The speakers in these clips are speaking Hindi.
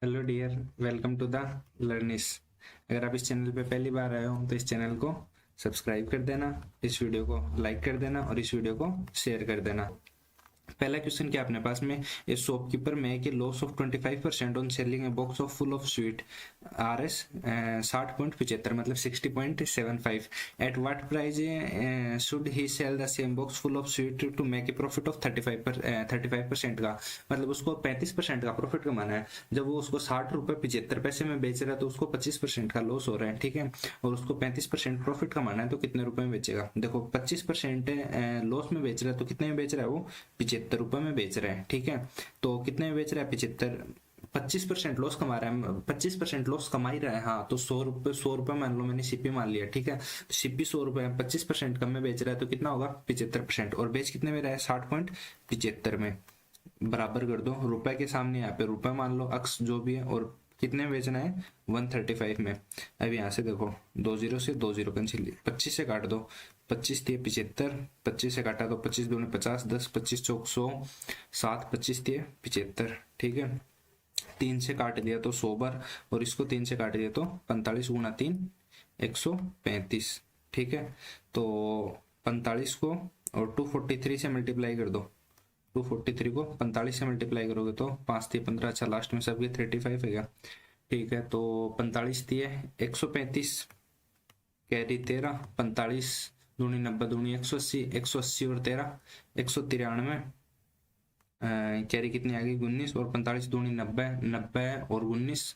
Hello dear, welcome to the Learnis. अगर आप इस चैनल पे पहली बार आए हो तो इस चैनल को सब्सक्राइब कर देना, इस वीडियो को लाइक कर देना और इस वीडियो को शेयर कर देना। पहला क्वेश्चन क्या अपने पास में, a shopkeeper make a loss of 25% on selling a box of full of sweet R S 60.75 मतलब 60.75 at what price should he sell the same box full of sweet to make a profit of 35% का, मतलब उसको 35% का प्रॉफिट कमाना है। जब वो उसको 60 रुपए 75 पैसे में बेच रहा है तो उसको 25% का लॉस हो रहा है, ठीक है। और उसको 35% प्रॉफिट कमाना है तो कितने रुपए में बेचेगा। देखो 25% लॉस में बेच रहा है तो कितने में बेच रहा है वो, 75 रुपए में बेच रहे हैं, ठीक है। तो कितने में बेच रहा है, 75, 25% लॉस कमा रहा है, 25% लॉस कमा ही रहा है। हाँ तो 100 रुपए मान लो, मैंने सीपी मान लिया, ठीक है। तो सीपी 100 रुपए 25% कम में बेच रहा है तो कितना होगा 75%, और बेच कितने में रहा है 60.75 में। बराबर कर दो, रुपए के सामने यहाँ पे रुपए मान लो, अक्स जो भी है, और कितने में बेचना है 135 में। अब यहाँ से देखो 20 से 20 कैंसिल, 25 से काट दो, 25 दिए 75, 25 से काटा तो 25 दूनी 50, 10 25 चौक 100, 7 25 दिए 75, ठीक है। 3 से काट दिया तो 100 बार, और इसको 3 से काट दिया तो 45 गुना 3 135, ठीक है। तो 45 को और 243 से मल्टीप्लाई कर दो, 243 को 45 से मल्टीप्लाई करोगे तो 5 दिए 15, अच्छा लास्ट में सबके 35 है क्या, ठीक है। तो 45 दिए 135, कैरी 13, 45 दूनी 90 दूनी 180, 180 और 13 193, कैरी कितनी आ गई 19, और 45 दूनी 90, 90 और 19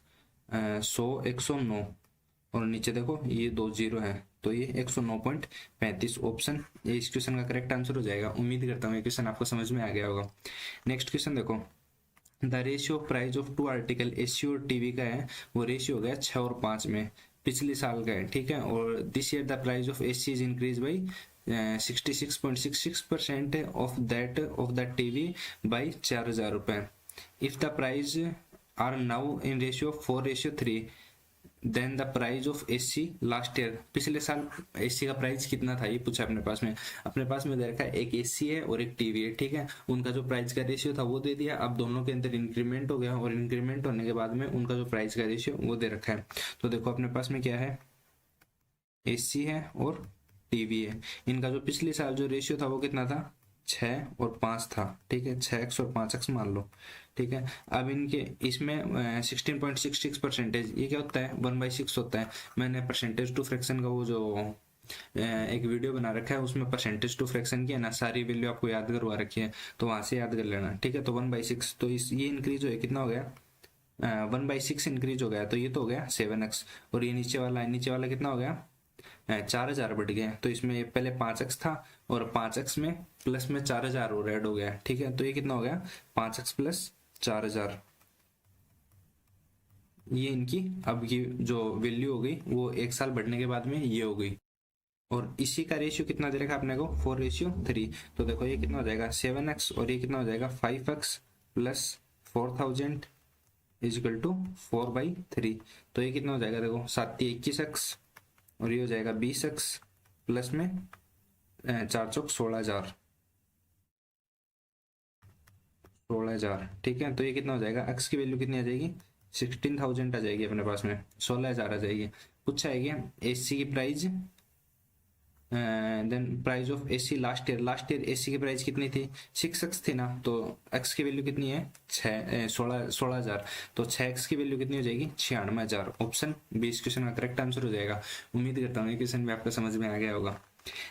100, 109, और नीचे देखो ये 2 जीरो है तो ये 109.35 ऑप्शन ये इस क्वेश्चन का करेक्ट आंसर हो जाएगा। उम्मीद करता हूँ ये क्वेश्चन आपको समझ में आ गया होगा। नेक्स्ट क्वेश्चन देखो, the ratio of price of two article AC और टीवी का है, वो रेशियो हो गया 6 और 5 में, पिछले साल का है, ठीक है। और this year the price of AC is increase by 66.66% of that TV by 4,000 रुपए। If the price are now in ratio 4:3 then the price of AC last year, पिछले साल एसी का प्राइस कितना था ये पूछा अपने पास में दे रखा है, एक एसी है और एक टीवी है, ठीक है। उनका जो प्राइस का रेशियो था वो दे दिया, अब दोनों के अंदर इंक्रीमेंट हो गया और इंक्रीमेंट होने के बाद में उनका जो प्राइस का रेशियो वो दे रखा है। तो देखो अपने पास में क्या है, एसी है और टीवी है, इनका जो पिछले साल जो रेशियो था वो कितना था 6 और 5 था, ठीक है। 6x और 5x मान लो, ठीक है। अब इनके इसमें 16.66% ये क्या होता है 1/6 होता है। मैंने परसेंटेज टू फ्रैक्शन का वो जो एक वीडियो बना रखा है उसमें परसेंटेज टू फ्रैक्शन की है ना, सारी वैल्यू आपको याद करवा रखी है, तो वहां से याद कर लेना, ठीक है। तो 1/6 तो इस ये इंक्रीज हो गया, कितना हो गया 1/6 इंक्रीज हो गया, तो ये तो हो गया 7x, और ये नीचे वाला कितना हो गया 4,000 बढ़ गया। तो इसमें पहले 5x था और 5x में प्लस में 4,000 और ऐड हो गया, ठीक है। तो ये कितना हो गया 5x प्लस 4,000, ये इनकी अब की जो वैल्यू हो गई वो एक साल बढ़ने के बाद में ये हो गई। और इसी का रेशियो कितना दे रखा आपने को 4:3। तो देखो ये कितना हो जाएगा 7x, और ये कितना हो जाएगा 5x प्लस 4,000 इजिकल टू 4/3। तो ये कितना हो जाएगा देखो 7 21x, और ये हो जाएगा 20x प्लस में 4 चौक 16,000, 16,000, ठीक है। तो ये कितना हो जाएगा, x की वैल्यू कितनी आ जाएगी 16,000 आ जाएगी अपने पास में, 16,000 आ जाएगी। पूछा है क्या एसी की price, then price of AC last year AC की प्राइस कितनी थी 6x थी ना, तो x की वैल्यू कितनी है 16,000, तो 6x की वैल्यू कितनी हो जाएगी 96,000। ऑप्शन 20 क्वेश्चन का करेक्ट आंसर हो जाएगा। उम्मीद करता हूँ ये क्वेश्चन भी आपको समझ में आ गया होगा।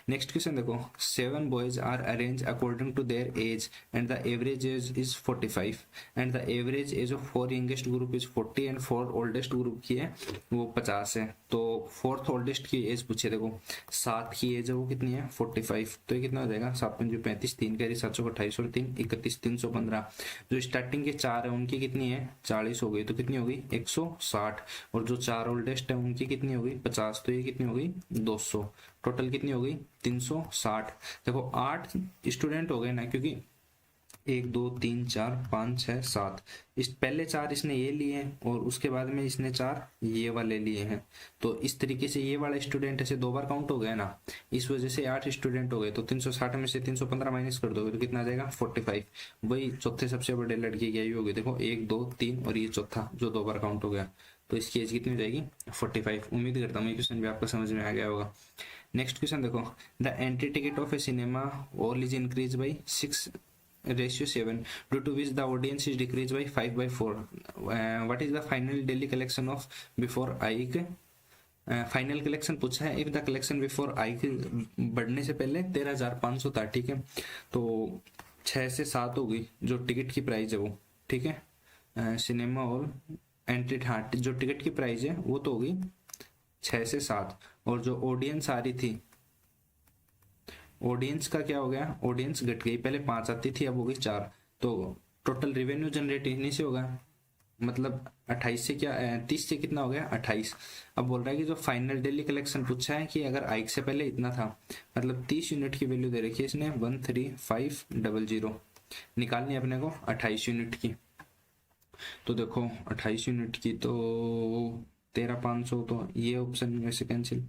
नेक्स्ट क्वेश्चन देखो, 7 boys are arranged according to their age and the average age is 45 and the average age of 4 youngest group is 40 and 4 oldest group की है वो 50 है। तो 4th oldest की एज पूछे, देखो 7 की एज है वो कितनी है 45, तो ये कितना हो जाएगा 7 पंजे 35, 3 कैरी 728 और 3 31 315। जो स्टार्टिंग के 4 है उनकी कितनी है 40 हो गई, तो कितनी हो गई 160, और जो 4 ओल्डेस्ट है उनकी कितनी हो गई 50, तो ये कितनी हो गई 200। टोटल कितनी हो गई 360। देखो 8 स्टूडेंट हो गए ना, क्योंकि 1 2 3 4 5 6 7, इस पहले 4 इसने ये लिए हैं और उसके बाद में इसने 4 ये वाले लिए हैं। तो इस तरीके से ये वाला स्टूडेंट ऐसे 2 बार काउंट हो गया ना, इस वजह से 8 स्टूडेंट हो गए। तो 360 में से 315 माइनस कर दोगे तो कितना आ जाएगा 45। वही चौथे सबसे बड़े लड़के की आयु होगी, देखो 1 2 3 और ये चौथा जो 2 बार काउंट हो गया, तो इसकी एज कितनी हो जाएगी 45। उम्मीद करता हूँ ये क्वेश्चन भी आपको समझ में आ गया होगा। नेक्स्ट क्वेश्चन देखो, the entry ticket of A cinema hall is increase by 6:7, due to which the audience is decreased by 5/4. What is the final daily collection of before Ike? Final collection पूछा है। If the collection before I के बढ़ने से पहले 13,500 था, ठीक है। तो 6 से 7 होगी जो टिकट की प्राइस है वो, ठीक है। सिनेमा हॉल एंट्री, हाँ जो टिकट की प्राइस है वो तो होगी 6 से 7, और जो ऑडियंस आ रही थी, ऑडियंस का क्या हो गया, ऑडियंस घट गई, पहले 5 आती थी अब हो गई 4, तो टोटल रेवेन्यू जनरेट इन्हीं से होगा। मतलब 28 से क्या 30 से कितना हो गया 28। अब बोल रहा है कि जो फाइनल डेली कलेक्शन पूछा है कि अगर आइक से पहले इतना था, मतलब 30 यूनिट की वैल्यू दे रखी है इसने 13500, निकालनी है अपने को 28 यूनिट की। तो देखो 28 यूनिट की तो 13,500, तो ये ऑप्शन में से कैंसिल।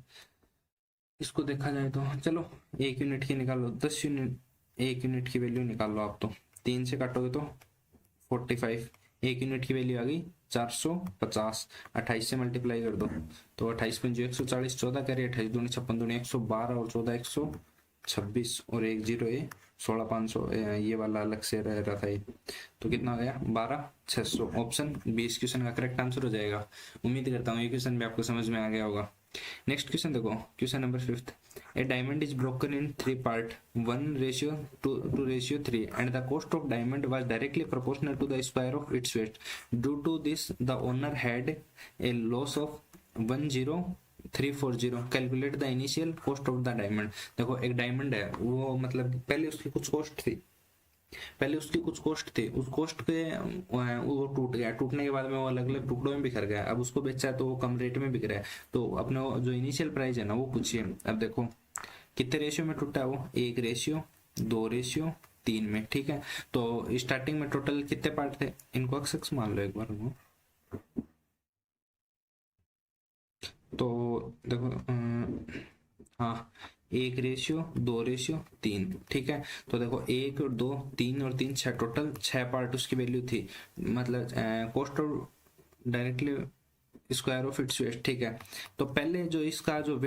इसको देखा जाए तो चलो 1 यूनिट की निकालो, 10 यूनिट 1 यूनिट की वैल्यू निकाल लो आप। तो 3 से काटोगे तो 45, 1 यूनिट की वैल्यू आ गई 450, 28 से मल्टीप्लाई कर दो तो 28 पंजे 140, 14 करे 28 दूनी 56 दूनी 112 और 14 126 और 1 0 ये 16,500, ये वाला अलग से रह रहा था ये, तो कितना हो गया 12,600। ऑप्शन 20 क्वेश्चन का करेक्ट आंसर हो जाएगा। उम्मीद करता हूँ ये क्वेश्चन भी आपको समझ में आ गया होगा। नेक्स्ट क्वेश्चन देखो, question number 5th, A diamond is broken in 3 part 1:2:3 and the cost of diamond was directly proportional to the square of its weight. Due to this the owner had a loss of 10340. Calculate the initial cost of the diamond. देखो एक डायमंड है वो, मतलब पहले उसकी कुछ कॉस्ट थी, उस कॉस्ट के वो टूट गया, टूटने के बाद में वो अलग अलग टुकड़ों में बिखर गया, अब उसको बेचा है तो वो कम रेट में बिक रहा है। तो अपने जो इनिशियल प्राइस है ना वो पूछिए। अब देखो कितने रेशियो में टूटा है वो, 1:2:3 में, ठीक है। तो स्टार्टिंग में टोटल कितने पार्ट थे, इनको x मान लो एक बार वो। तो देखो हाँ 1:2:3, ठीक है। तो देखो 1 और 2 3 और 3 6, टोटल 6 पार्ट उसकी वैल्यू थी, मतलब cost of directly square of its wait, ठीक है। तो पहले जो इसका जो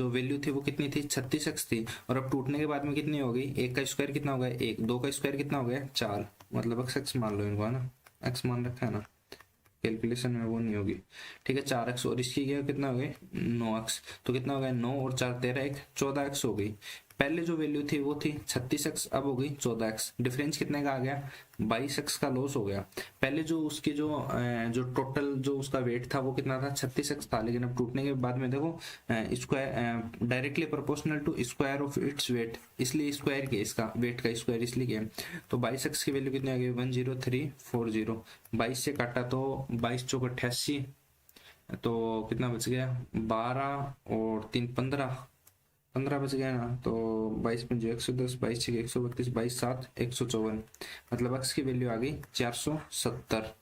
वैल्यू थी वो कितनी थी 36x थी, और अब टूटने के बाद में कितनी हो गई, 1 का स्क्वायर कितना हो गया 1, 2 का स्क्वायर कितना हो गया 4, मतलब x मान लो इनको, है ना, x मान रखा है ना, कैलकुलेशन में वो नहीं होगी, ठीक है। 4x और इसकी क्या कितना हो गया 9x, तो कितना हो गया 9 और 4 13, 14x हो गई। पहले जो वैल्यू थी वो थी 36x, अब हो गई 14x, डिफरेंस कितने का आ गया 22x का लॉस हो गया। पहले जो उसकी जो टोटल जो उसका वेट था वो कितना था 36x था, लेकिन अब टूटने के बाद में देखो square directly proportional to square of its weight, इसलिए स्क्वायर किया इसका वेट का स्क्वायर इसलिए किया। तो 22x की वैल्यू कितनी आ गई 10340, 22 से काटा तो 22 चौक 88, तो कितना बच गया 12 और 3 15 बच गया ना। तो 22 पंजे 110, 22 छः 132, 22 7 154, मतलब x की वैल्यू आ गई 470।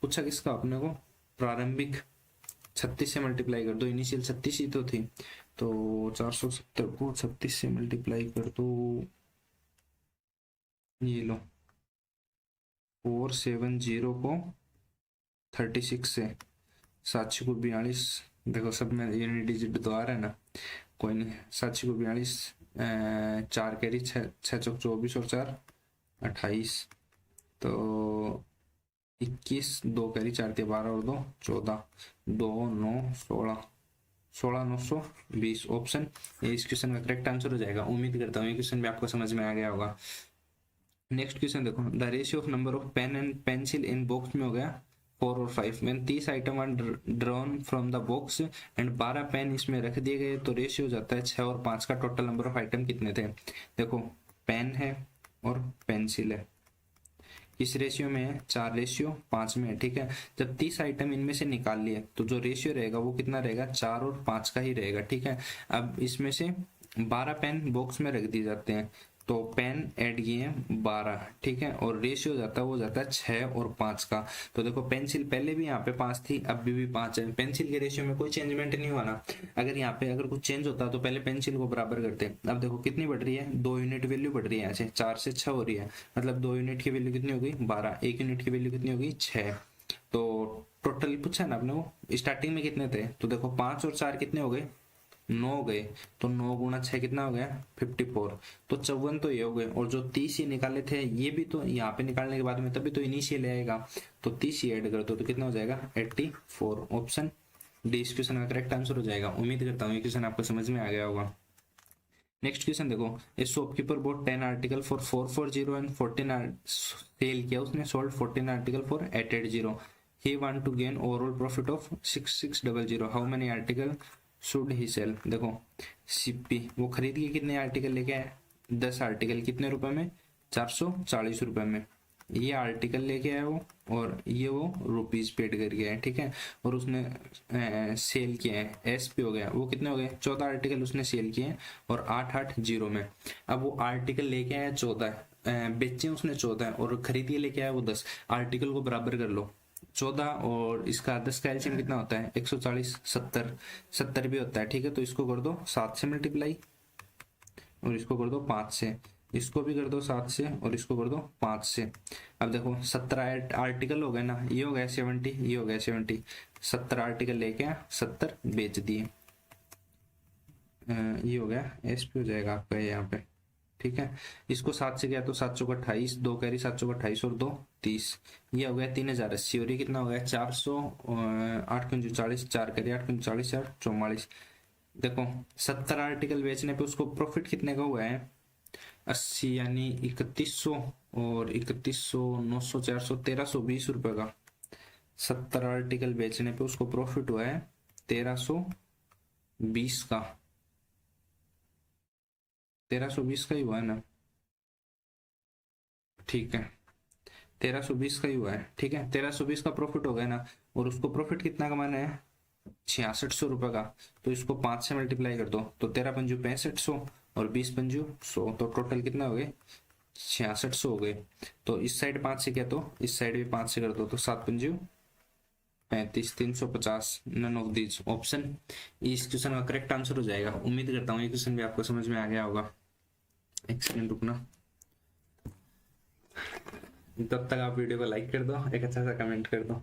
पूछा किसका अपने को, प्रारंभिक 36 से मल्टीप्लाई कर दो, इनिशियल 36 ही तो थी, तो 470 को 36 से मल्टीप्लाई कर दो, ये लो 470 को 36 से, 7 को 42, देखो सब में यूनिट डिजिट तो आ रहा है ना, कोई नहीं, 7 को 42, 4 कैरी 6 चौक 24 और 4 28, तो 21, 2 कैरी 4 12 और 2 14, 2 9 16, 16,920। ऑप्शन ये इस क्वेश्चन का करेक्ट आंसर हो जाएगा। उम्मीद करता हूँ ये क्वेश्चन भी आपको समझ में आ गया होगा। नेक्स्ट क्वेश्चन देखो, the ratio of number of pen and pencil in box में हो गया 4 और 5, when 30 item are drawn from the box and 12 pen इसमें रख दिए गए तो रेशियो हो जाता है 6 और 5 का। टोटल नंबर ऑफ आइटम कितने थे, देखो पेन है और पेंसिल है, किस रेशियो में है 4:5 में है, ठीक है। जब 30 आइटम इनमें से निकाल लिए तो जो रेशियो रहेगा वो कितना रहेगा 4 और 5 का ही रहेगा, ठीक है। अब इसमें से 12 पेन बॉक्स में रख दिए जाते हैं, तो पेन ऐड किए हैं 12, ठीक है, और रेशियो जाता है वो जाता है 6 और 5 का। तो देखो पेंसिल पहले भी यहाँ पे 5 थी, अब भी 5 है, पेंसिल के रेशियो में कोई चेंजमेंट नहीं हुआ ना। अगर यहाँ पे अगर कुछ चेंज होता तो पहले पेंसिल को बराबर करते। अब देखो कितनी बढ़ रही है, 2 यूनिट वैल्यू बढ़ रही है, यहाँ से 4 से 6 हो रही है, मतलब 2 यूनिट की वैल्यू कितनी होगी 12, 1 यूनिट की वैल्यू कितनी होगी 6। तो टोटल पूछा ना आपने, वो स्टार्टिंग में कितने थे, तो देखो 5 और 4 कितने हो गए 9 गए, तो 9 गुणा 6 कितना हो गया 54। तो 54 तो ये हो गए, और जो 30 ये निकाले थे ये भी तो यहाँ पे निकालने के बाद में तभी तो इनिशियल आएगा, तो 30 ही ऐड कर दो तो कितना हो जाएगा 84। ऑप्शन डी इस क्वेश्चन का करेक्ट आंसर हो जाएगा। उम्मीद करता हूँ ये क्वेश्चन आपको समझ में आ गया होगा। नेक्स्ट क्वेश्चन देखो, a shopkeeper bought 10 article for 440 and 14 sell किया उसने, sold 14 article for 880। He want to gain overall profit of 6600। How many article should he sell. देखो सीपी वो खरीद के कितने आर्टिकल लेके आए, 10 आर्टिकल, कितने रुपए में 440 रुपए में ये आर्टिकल लेके आया वो, और ये वो रुपीज पेड करके आया, ठीक है, और उसने सेल किए हैं, एसपी हो गया, वो कितने हो गए 14 आर्टिकल उसने सेल किए हैं और 880 में। अब वो आर्टिकल लेके आया 14, बेचे उसने 14 और खरीद के लेके आया वो 10, आर्टिकल को बराबर कर लो, 14 और इसका 10 का एलसीएम कितना होता है 140, 70 भी होता है, ठीक है, तो इसको कर दो 7 से मल्टीप्लाई और इसको कर दो 5 से, इसको भी कर दो 7 से और इसको कर दो 5 से। अब देखो 17 आर्टिकल हो गए ना, ये हो गया 70, ये हो गया 70, 70 आर्टिकल लेके 70 बेच दिए, ये हो गया एसपी हो जाएगा आपका यहाँ पे, ठीक है। इसको 7 से गया तो 7 चौका 28, 2 कैरी 7 चौका 28 और 2 30, ये हो गया 3080 और ये कितना हो गया 400, 8 पंजू 40, 4 कैरी 8 पंजू 40, 4 44। देखो 70 आर्टिकल बेचने पे उसको प्रॉफिट कितने का हुआ है 80, यानी 3100 और 3100 900 400 1320 रुपए का। 70 आर्टिकल बेचने पे उसको प्रॉफिट हुआ है 1320 का, 1320 का ही हुआ है ना, ठीक है 1320 का ही हुआ है, ठीक है 1320 का प्रॉफिट हो गया ना, और उसको प्रॉफिट कितना कमाना है 6600 रुपए का, तो इसको 5 से मल्टीप्लाई कर दो, तो 13 पंजू 6500 और 20 पंजू 100, तो टोटल कितना हो गए 6600 हो गए। तो इस साइड 5 से किया तो इस साइड भी 5 से कर दो, तो 7 पंजू 35, 350, नन ऑफ दीज। ऑप्शन इस क्वेश्चन का करेक्ट आंसर हो जाएगा। उम्मीद करता हूँ ये क्वेश्चन भी आपको समझ में आ गया होगा। एक सेकंड रुकना, तब तक आप वीडियो को लाइक कर दो, एक अच्छा सा कमेंट कर दो।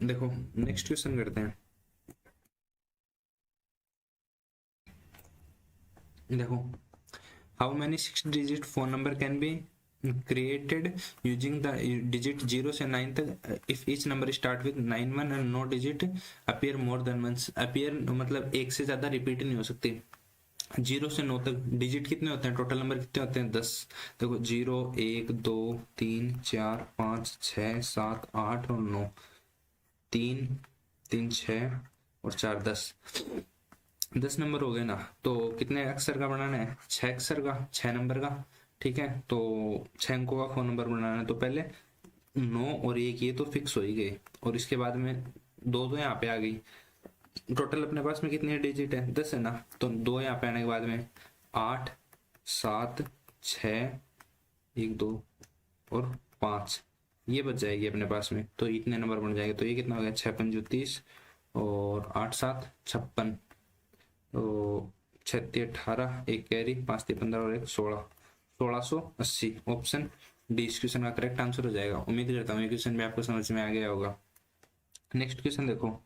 देखो नेक्स्ट क्वेश्चन करते हैं। देखो how many 6 digit phone number can be created using the digit 0 से 9 तक if each number start with 91 and no digit appear more than once। appear मतलब एक से ज्यादा रिपीट नहीं हो सकती। 0 से 9 तक डिजिट कितने होते हैं, टोटल नंबर कितने होते हैं 10। देखो 0 1 2 3 4 5 6 7 8 और 9, 3 3 6 और 4 10 नंबर हो गए ना। तो कितने अक्षर का बनाना है 6 अक्षर का, 6 नंबर का, ठीक है। तो 6 अंकों का फोन नंबर बनाना है, तो पहले 9 और 1 ये तो फिक्स हो ही गए, और इसके बाद में 2 तो यहाँ पे आ गई। टोटल अपने पास में कितनी डिजिट है 10 है ना, तो 2 यहाँ पे आने के बाद में 8 7 6 1 2 और 5 ये बच जाएगी अपने पास में, तो इतने नंबर बन जाएंगे। तो ये कितना हो गया 6 पंजू 30 और 8 7 56, तो 36 18, एक कैरी 5 3 15 और 1 16, 1680। ऑप्शन डी इस क्वेश्चन का करेक्ट आंसर हो जाएगा। उम्मीद करता हूँ ये क्वेश्चन भी आपको समझ में आ गया होगा। नेक्स्ट क्वेश्चन देखो,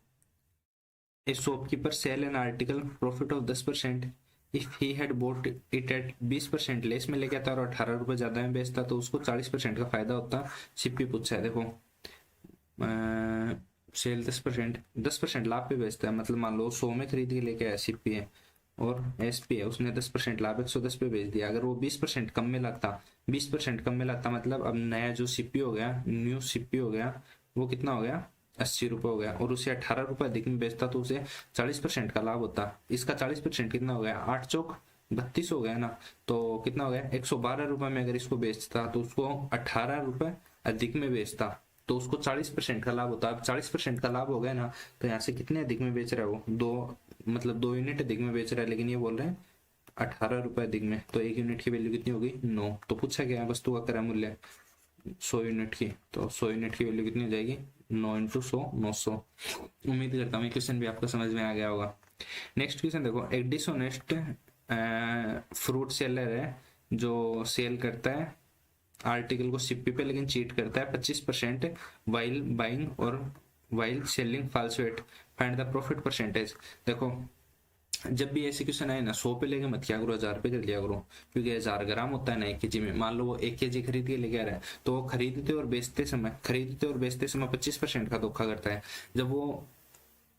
a shopkeeper sell an article profit of 10% if he had bought it at 20% less में लेके आता और 18 रुपए ज्यादा में बेचता तो उसको 40% का फायदा होता। सीपी पूछा है, देखो सेल 10% लाभ पे बेचता है, मतलब मान लो 100 में खरीद के लेके आया सीपी है, और एसपी है उसने 10% लाभ 110 पे बेच दिया। अगर वो 20% कम में लाता, 20% कम में लाता, मतलब अब नया जो सीपी हो गया, न्यू सीपी हो गया, वो कितना हो गया 80 रुपए हो गया, और उसे 18 रुपए अधिक में बेचता तो उसे 40% का लाभ होता। इसका 40% कितना हो गया 8 चौक 32 हो गया ना, तो कितना हो गया 112 रुपए में अगर इसको बेचता तो उसको 18 रुपए अधिक में बेचता, तो उसको 40% का लाभ होता है। अब 40% का लाभ हो गया ना, तो यहाँ से कितने अधिक में बेच रहा है वो, 2 यूनिट अधिक में बेच रहा है, लेकिन ये बोल रहे हैं 18 रुपए अधिक में, तो 1 यूनिट की वैल्यू कितनी होगी 9। तो पूछा गया वस्तु का क्रय मूल्य 100 यूनिट की, तो 100 यूनिट की वैल्यू कितनी हो जाएगी 9 × 100 900। उम्मीद करता हूँ ये क्वेश्चन भी आपको समझ में आ गया होगा। नेक्स्ट क्वेश्चन देखो, एक डिसऑनेस्ट फ्रूट सेलर है जो सेल करता है आर्टिकल को सीपी पे, लेकिन चीट करता है 25% वाइल बाइंग और while selling false weight, find the profit percentage. देखो जब भी ऐसे क्वेश्चन आए ना, 100 पे लेके मत क्या करो, 1000 पे कर लिया करो, क्योंकि 1000 ग्राम होता है ना 1 kg में। मान लो वो 1 kg खरीद के लेके आ रहा है, तो वो खरीदते और बेचते समय 25% का धोखा करता है। जब वो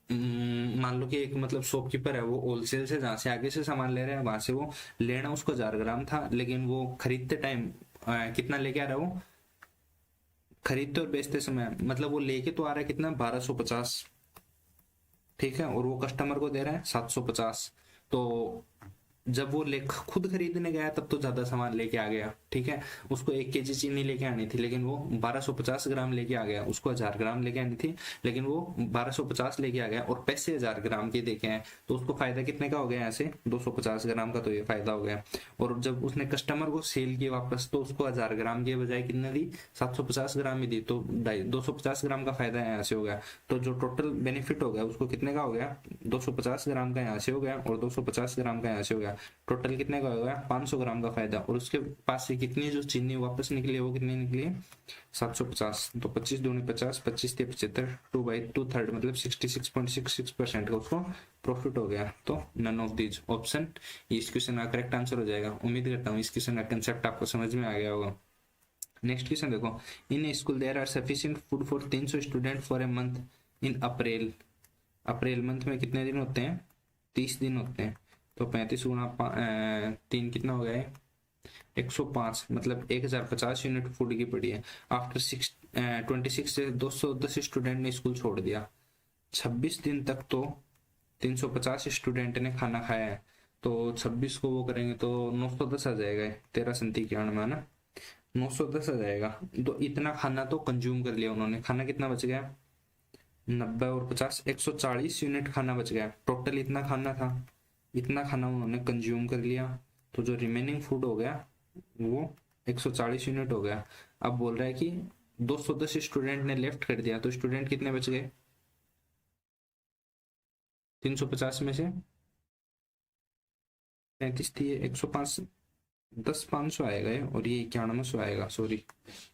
मान लो कि एक मतलब शॉपकीपर है, वो होलसेल से जहां से आगे से सामान ले रहा है, वहां से वो लेना उसको 1000 ग्राम था, लेकिन वो खरीदते टाइम कितना लेके आ रहा है, वो खरीदते और बेचते समय मतलब वो लेके तो आ रहा है कितना 1250, ठीक है, और वो कस्टमर को दे रहा है 750। तो जब वो ले खुद खरीदने गया तब तो ज्यादा सामान लेके आ गया, ठीक है, उसको 1 kg चीनी लेके आनी थी, लेकिन वो 1250 ग्राम लेके आ गया। उसको 1000 ग्राम लेके आनी थी, लेकिन वो 1250 लेके आ गया, और पैसे 1000 ग्राम के देके हैं, तो उसको फायदा कितने का हो गया, ऐसे 250 ग्राम का, तो ये फायदा हो गया। और जब उसने कस्टमर को सेल की वापस, तो उसको 1000 ग्राम के बजाय कितने दी, 750 ग्राम ही दी, तो 250 ग्राम का फायदा यहाँ से हो गया। तो जो टोटल बेनिफिट हो गया उसको कितने का हो गया, 250 ग्राम का यहाँ से हो गया, और 250 ग्राम का यहाँ से हो गया। टोटल कितने का हो गया 500 ग्राम का फायदा। और उसके पास से कितनी जो चीनी वापस निकली, वो कितनी निकली 750। तो 25 दूनी 50, 25 × 75, 2/2 मतलब 66.66% का उसको प्रॉफिट हो गया। तो नन ऑफ दीज ऑप्शन इस क्वेश्चन का करेक्ट आंसर हो जाएगा। उम्मीद करता हूँ इस क्वेश्चन का कंसेप्ट आपको समझ में आ गया होगा। नेक्स्ट क्वेश्चन देखो, in school there are sufficient food for 300 student for a month in April. April month में कितने दिन होते हैं, 30 दिन होते हैं। तो 35 × 3 कितना हो गया है 105, मतलब 1050 यूनिट फूड की पड़ी है। आफ्टर 26 से 210 स्टूडेंट ने स्कूल छोड़ दिया। 26 दिन तक तो 350 स्टूडेंट ने खाना खाया है, तो 26 को वो करेंगे तो 910 आ जाएगा, 13×97 में ना 910 आ जाएगा। तो इतना खाना तो कंज्यूम कर लिया उन्होंने। खाना कितना बच गया 90 और 50 140 यूनिट खाना बच गया। टोटल इतना खाना था, इतना खाना उन्होंने कंज्यूम कर लिया, तो जो रिमेनिंग फूड हो गया वो 140 यूनिट हो गया। अब बोल रहा है कि 210 स्टूडेंट ने लेफ्ट कर दिया, तो स्टूडेंट कितने बच गए 350 में से 35 थी, 105 10 500 आएगा ये, और ये 9100 आएगा, सॉरी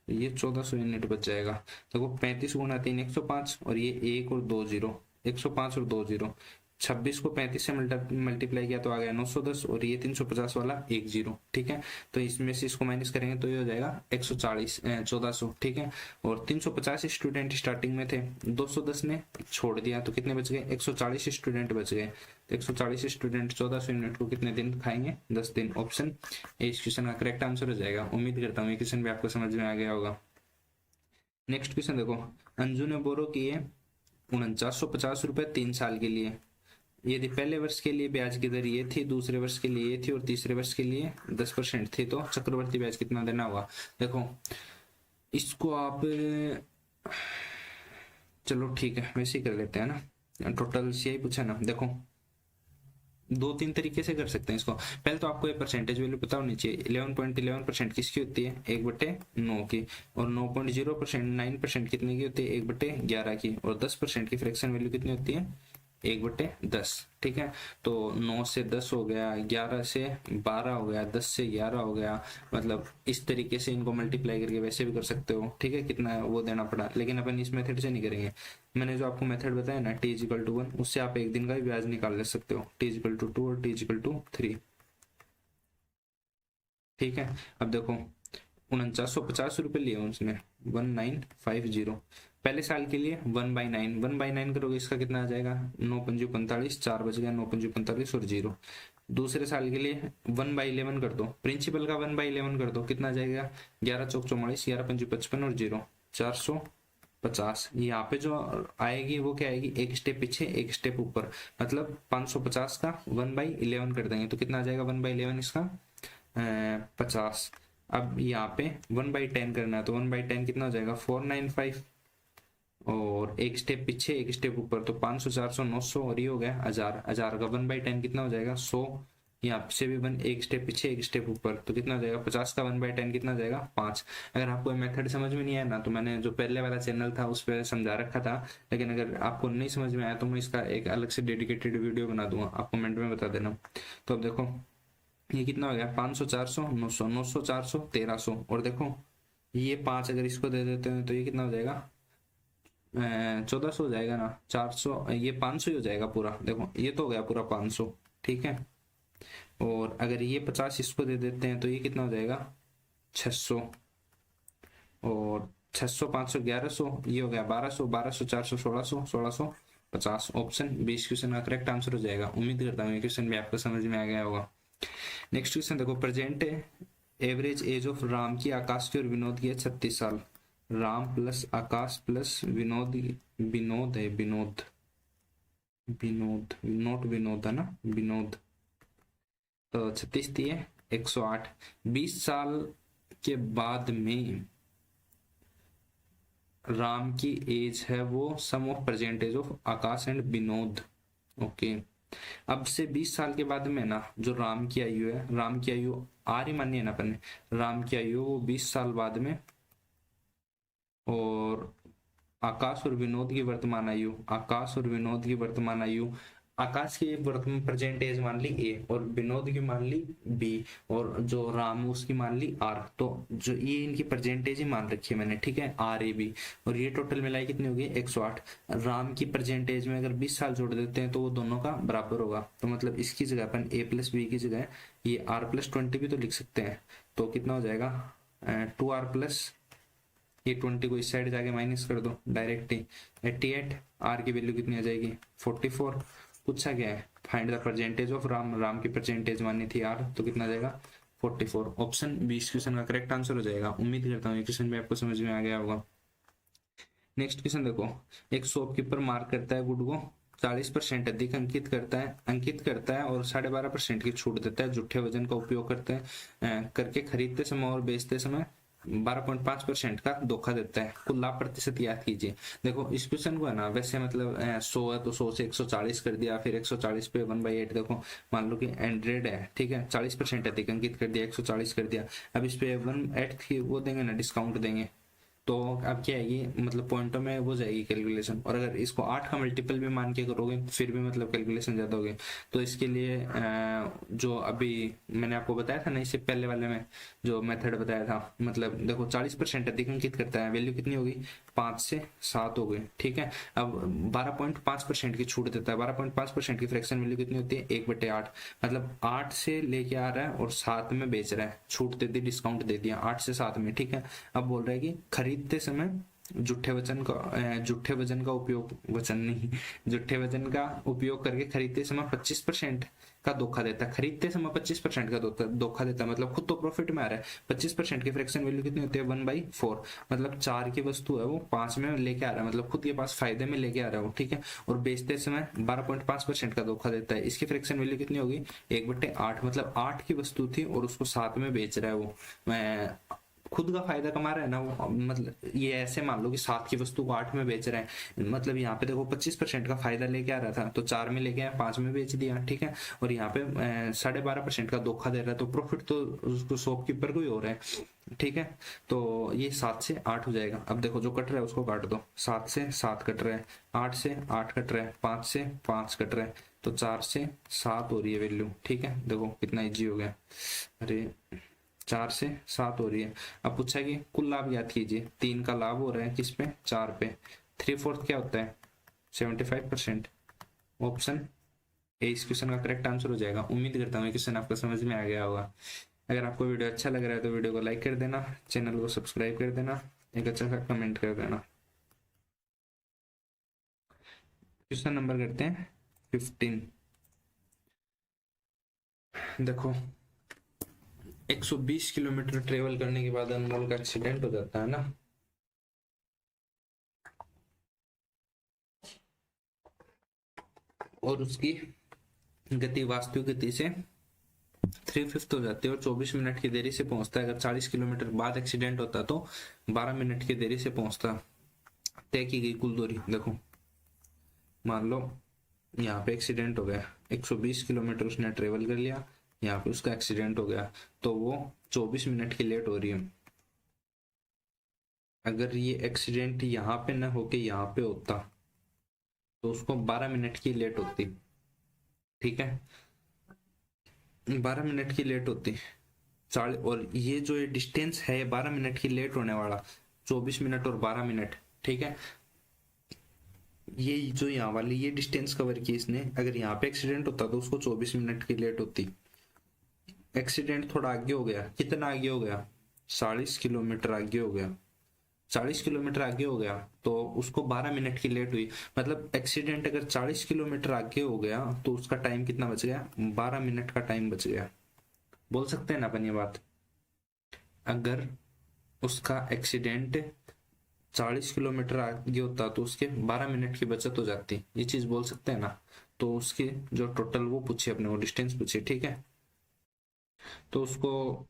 ये 1400 यूनिट बच जाएगा। देखो 35 × 3 105, और ये 1 और 2 0, 105 और 2 0, 26 को 35 से मल्टीप्लाई किया तो आ गया 910, और ये 350 वाला 1 0, ठीक है। तो इसमें से इसको माइनस करेंगे तो ये हो जाएगा 140 1400, ठीक है। और 350 स्टूडेंट स्टार्टिंग में थे, 210 ने छोड़ दिया, तो कितने बच गए 140 स्टूडेंट बच गए। तो 140 स्टूडेंट 1400 यूनिट को कितने दिन खाएंगे 10 दिन। ऑप्शन ए इस क्वेश्चन का करेक्ट आंसर हो जाएगा। उम्मीद करता हूँ ये क्वेश्चन भी आपको समझ में आ गया होगा। नेक्स्ट क्वेश्चन देखो, अंजू ने बोरो किए 4950 रुपए 3 साल के लिए। यदि पहले वर्ष के लिए ब्याज की दर ये थी, दूसरे वर्ष के लिए ये थी, और तीसरे वर्ष के लिए 10% थी, तो चक्रवर्ती ब्याज कितना देना होगा। देखो इसको आप चलो ठीक है वैसे ही कर लेते हैं ना, टोटल यही पूछा ना। देखो 2-3 तरीके से कर सकते हैं इसको। पहले तो आपको ये परसेंटेज वैल्यू पता होनी चाहिए। 11.11% किसकी होती है 1/9 की, और 9.0% 9% कितने की होती है 1/11 की, और 10% की फ्रैक्शन वैल्यू कितनी होती है 1/10, ठीक है। तो 9 से 10 हो गया, 11 से 12 हो गया, 10 से 11 हो गया, मतलब इस तरीके से इनको मल्टीप्लाई करके वैसे भी कर सकते हो, ठीक है, कितना वो देना पड़ा। लेकिन अपन इस मेथड से नहीं करेंगे। मैंने जो आपको मेथड बताया ना t=1, उससे आप एक दिन का भी ब्याज निकाल ले सकते हो, t=2 और t=3, ठीक है। अब देखो 4950 रुपए लिए उसने 1950, पहले साल के लिए 1/9, 1/9 करोगे इसका कितना आ जाएगा 9×5 = 45, 4 बच गया 9×5 और 0। दूसरे साल के लिए 1/11 कर दो, प्रिंसिपल का 1/11 कर दो, कितना आ जाएगा 11 चौक 44, 11×5 = 55 और 0 450। यहाँ पे जो आएगी वो क्या आएगी, एक स्टेप पीछे एक स्टेप ऊपर, मतलब 550 का 1/11 कर देंगे तो कितना आ जाएगा 1/11 इसका 50। अब यहाँ पे 1/10 करना है तो 1/10 कितना हो जाएगा 495, और एक स्टेप पीछे एक स्टेप ऊपर, तो 500 400 900 और ये हो गया 1000। 1000 का 1/10 कितना हो जाएगा 100। यहाँ से भी वन एक स्टेप पीछे एक स्टेप ऊपर, तो कितना हो जाएगा 50 का 1/10 कितना हो जाएगा 5। अगर आपको मेथड समझ में नहीं आया ना, तो मैंने जो पहले वाला चैनल था उस पर समझा रखा था, लेकिन अगर आपको नहीं समझ में आया तो मैं इसका एक अलग से डेडिकेटेड वीडियो बना दूंगा, आप कमेंट में बता देना। तो अब देखो ये कितना हो गया 500 400 900 900 400 1300, और देखो ये 5 अगर इसको दे देते हैं तो ये कितना हो जाएगा 1400 हो जाएगा ना। 400 ये 500 ही हो जाएगा पूरा, देखो ये तो हो गया पूरा 500, ठीक है। और अगर ये 50 इसको दे देते हैं तो ये कितना हो जाएगा 600, और 600 500 1100, ये हो गया 1200 1200 400 1600 1650। ऑप्शन 20 क्वेश्चन का करेक्ट आंसर हो जाएगा। उम्मीद करता हूँ ये क्वेश्चन भी आपको समझ में आ गया होगा। नेक्स्ट क्वेश्चन देखो, present average age of Ram की, आकाश की और विनोद की है 36 साल। राम प्लस आकाश प्लस विनोद, विनोद है विनोद, विनोद नोट विनोद है ना, विनोद। तो 36 थी है 108। 20 साल के बाद में राम की एज है वो sum of present age of Akash and Vinod. Okay, अब से 20 साल के बाद में ना जो राम की आयु है, राम की आयु आर ही मानी है ना अपन ने, राम की आयु वो 20 साल बाद में, और आकाश और विनोद की वर्तमान आयु, आकाश और विनोद की वर्तमान आयु, आकाश की वर्तमान प्रेजेंट एज मान ली ए, और विनोद की मान ली बी, और जो राम उसकी मान ली आर। तो जो ये इनकी प्रेजेंट एज ही मान रखी है मैंने, ठीक है, आर ए बी, और ये टोटल मिलाई कितनी होगी 108। राम की प्रेजेंट एज में अगर 20 साल जोड़ देते हैं तो वो दोनों का बराबर होगा, तो मतलब इसकी जगह अपन ए प्लस बी की जगह ये आर प्लस 20 भी तो लिख सकते हैं। तो कितना हो जाएगा 2r प्लस ये 20 को इस साइड जाके माइनस कर दो डायरेक्ट ही, 88। आर की वैल्यू कितनी आ जाएगी 44। पूछा गया है find the percentage of Ram, Ram की परसेंटेज मानी थी आर, तो कितना जाएगा 44। ऑप्शन 20 क्वेश्चन का करेक्ट आंसर हो जाएगा। उम्मीद करता हूँ ये क्वेश्चन भी आपको समझ में आ गया होगा। नेक्स्ट क्वेश्चन देखो, एक शॉपकीपर मार्क करता है गुड को 40% अधिक अंकित करता है और 12.5% की छूट देता है, झूठे वजन का उपयोग करके खरीदते समय और बेचते समय 12.5% का धोखा देता है। कुल लाभ प्रतिशत याद कीजिए। देखो इस क्वेश्चन को है ना, वैसे मतलब 100 है तो 100 से 140 कर दिया, फिर 140 पे 1/8। देखो मान लो कि 100 है, ठीक है, 40% अधिक अंकित कर दिया, 140 कर दिया। अब इस पे 1/8 वो देंगे ना, डिस्काउंट देंगे, तो अब क्या आएगी मतलब पॉइंटों में वो जाएगी कैलकुलेशन। और अगर इसको 8 का मल्टीपल भी मान के करोगे फिर भी मतलब कैलकुलेशन ज्यादा होगी। तो इसके लिए जो अभी मैंने आपको बताया था ना, इससे पहले वाले में जो मेथड बताया था, मतलब देखो 40% अधिक अंकित करता है, वैल्यू कितनी होगी 5 से 7 हो गई, ठीक है। अब 12.5% की छूट देता है, 12.5% की फ्रैक्शन वैल्यू कितनी होती है 1/8, मतलब 8 से लेके आ रहा है और 7 में बेच रहा है, छूट दे दी, डिस्काउंट दे दिया 8 से 7 में, ठीक है। अब बोल रहा है कि खरीदते समय झूठे वजन का उपयोग, वचन नहीं, झूठे वजन का उपयोग करके खरीदते समय 25% का धोखा देता है। खरीदते समय 25% का धोखा देता है, मतलब खुद तो प्रॉफिट में आ रहा है। 25% की फ्रैक्शन वैल्यू कितनी होती है 1/4, मतलब 4 की वस्तु है वो 5 में लेके आ रहा है, मतलब खुद के पास फायदे में लेके आ रहा है वो, ठीक है। और बेचते समय 12.5% का धोखा देता है, इसकी फ्रैक्शन वैल्यू कितनी होगी 1/8, मतलब 8 की वस्तु थी और उसको 7 में बेच रहा है वो, खुद का फायदा कमा रहा है ना वो। मतलब ये ऐसे मान लो कि 7 की वस्तु को 8 में बेच रहे हैं, मतलब यहाँ पे देखो 25% का फायदा लेके आ रहा था तो 4 में लेके आया, 5 में बेच दिया, ठीक है। और यहाँ पे 12.5% का धोखा दे रहा है, तो प्रॉफिट तो उसको शॉपकीपर को ही हो रहा है, ठीक है। तो ये 7 से 8 हो जाएगा। अब देखो जो कट रहा है उसको काट दो, 7 से 7 कट रहा है, 8 से 8 कट रहा है, 5 से 5 कट रहा है, तो 4 से 7 हो रही है वैल्यू, ठीक है। देखो कितना इजी हो गया, अरे 4 से 7 हो रही है। अब पूछा कि कुल लाभ याद कीजिए, 3 का लाभ हो रहा है किस पे 4 पे, 3/4 क्या होता है 75%। ऑप्शन ए इस क्वेश्चन का करेक्ट आंसर हो जाएगा। उम्मीद करता हूँ क्वेश्चन आपको समझ में आ गया होगा। अगर आपको वीडियो अच्छा लग रहा है तो वीडियो को लाइक कर देना, चैनल को सब्सक्राइब कर देना, एक अच्छा सा कमेंट कर देना। क्वेश्चन नंबर करते हैं 15। देखो 120 किलोमीटर ट्रेवल करने के बाद अनमोल का एक्सीडेंट हो जाता है ना, और उसकी गति वास्तविक गति से 3/5 हो जाती है और 24 मिनट की देरी से पहुंचता है। अगर 40 किलोमीटर बाद एक्सीडेंट होता तो 12 मिनट की देरी से पहुंचता। तय की गई कुल दूरी देखो, मान लो यहाँ पे एक्सीडेंट हो गया, 120 किलोमीटर उसने ट्रेवल कर लिया, यहाँ पे उसका एक्सीडेंट हो गया तो वो 24 मिनट की लेट हो रही है। अगर ये एक्सीडेंट यहाँ पे न होके यहाँ पे होता तो उसको 12 मिनट की लेट होती। ठीक है, 12 मिनट की लेट होती। और ये जो ये डिस्टेंस है 12 मिनट की लेट होने वाला, 24 मिनट और 12 मिनट। ठीक है, ये जो यहाँ वाली ये डिस्टेंस कवर की इसने, अगर यहाँ पे एक्सीडेंट होता तो उसको 24 मिनट की लेट होती। एक्सीडेंट थोड़ा आगे हो गया, कितना आगे हो गया, 40 किलोमीटर आगे हो गया, 40 किलोमीटर आगे हो गया तो उसको 12 मिनट की लेट हुई। मतलब एक्सीडेंट अगर 40 किलोमीटर आगे हो गया तो उसका टाइम कितना बच गया, 12 मिनट का टाइम बच गया। बोल सकते हैं ना अपन ये बात, अगर उसका एक्सीडेंट 40 किलोमीटर आगे होता तो उसके 12 मिनट की बचत हो जाती। ये चीज बोल सकते हैं ना। तो उसके जो टोटल वो पूछे अपने, वो डिस्टेंस पूछे। ठीक है, तो उसको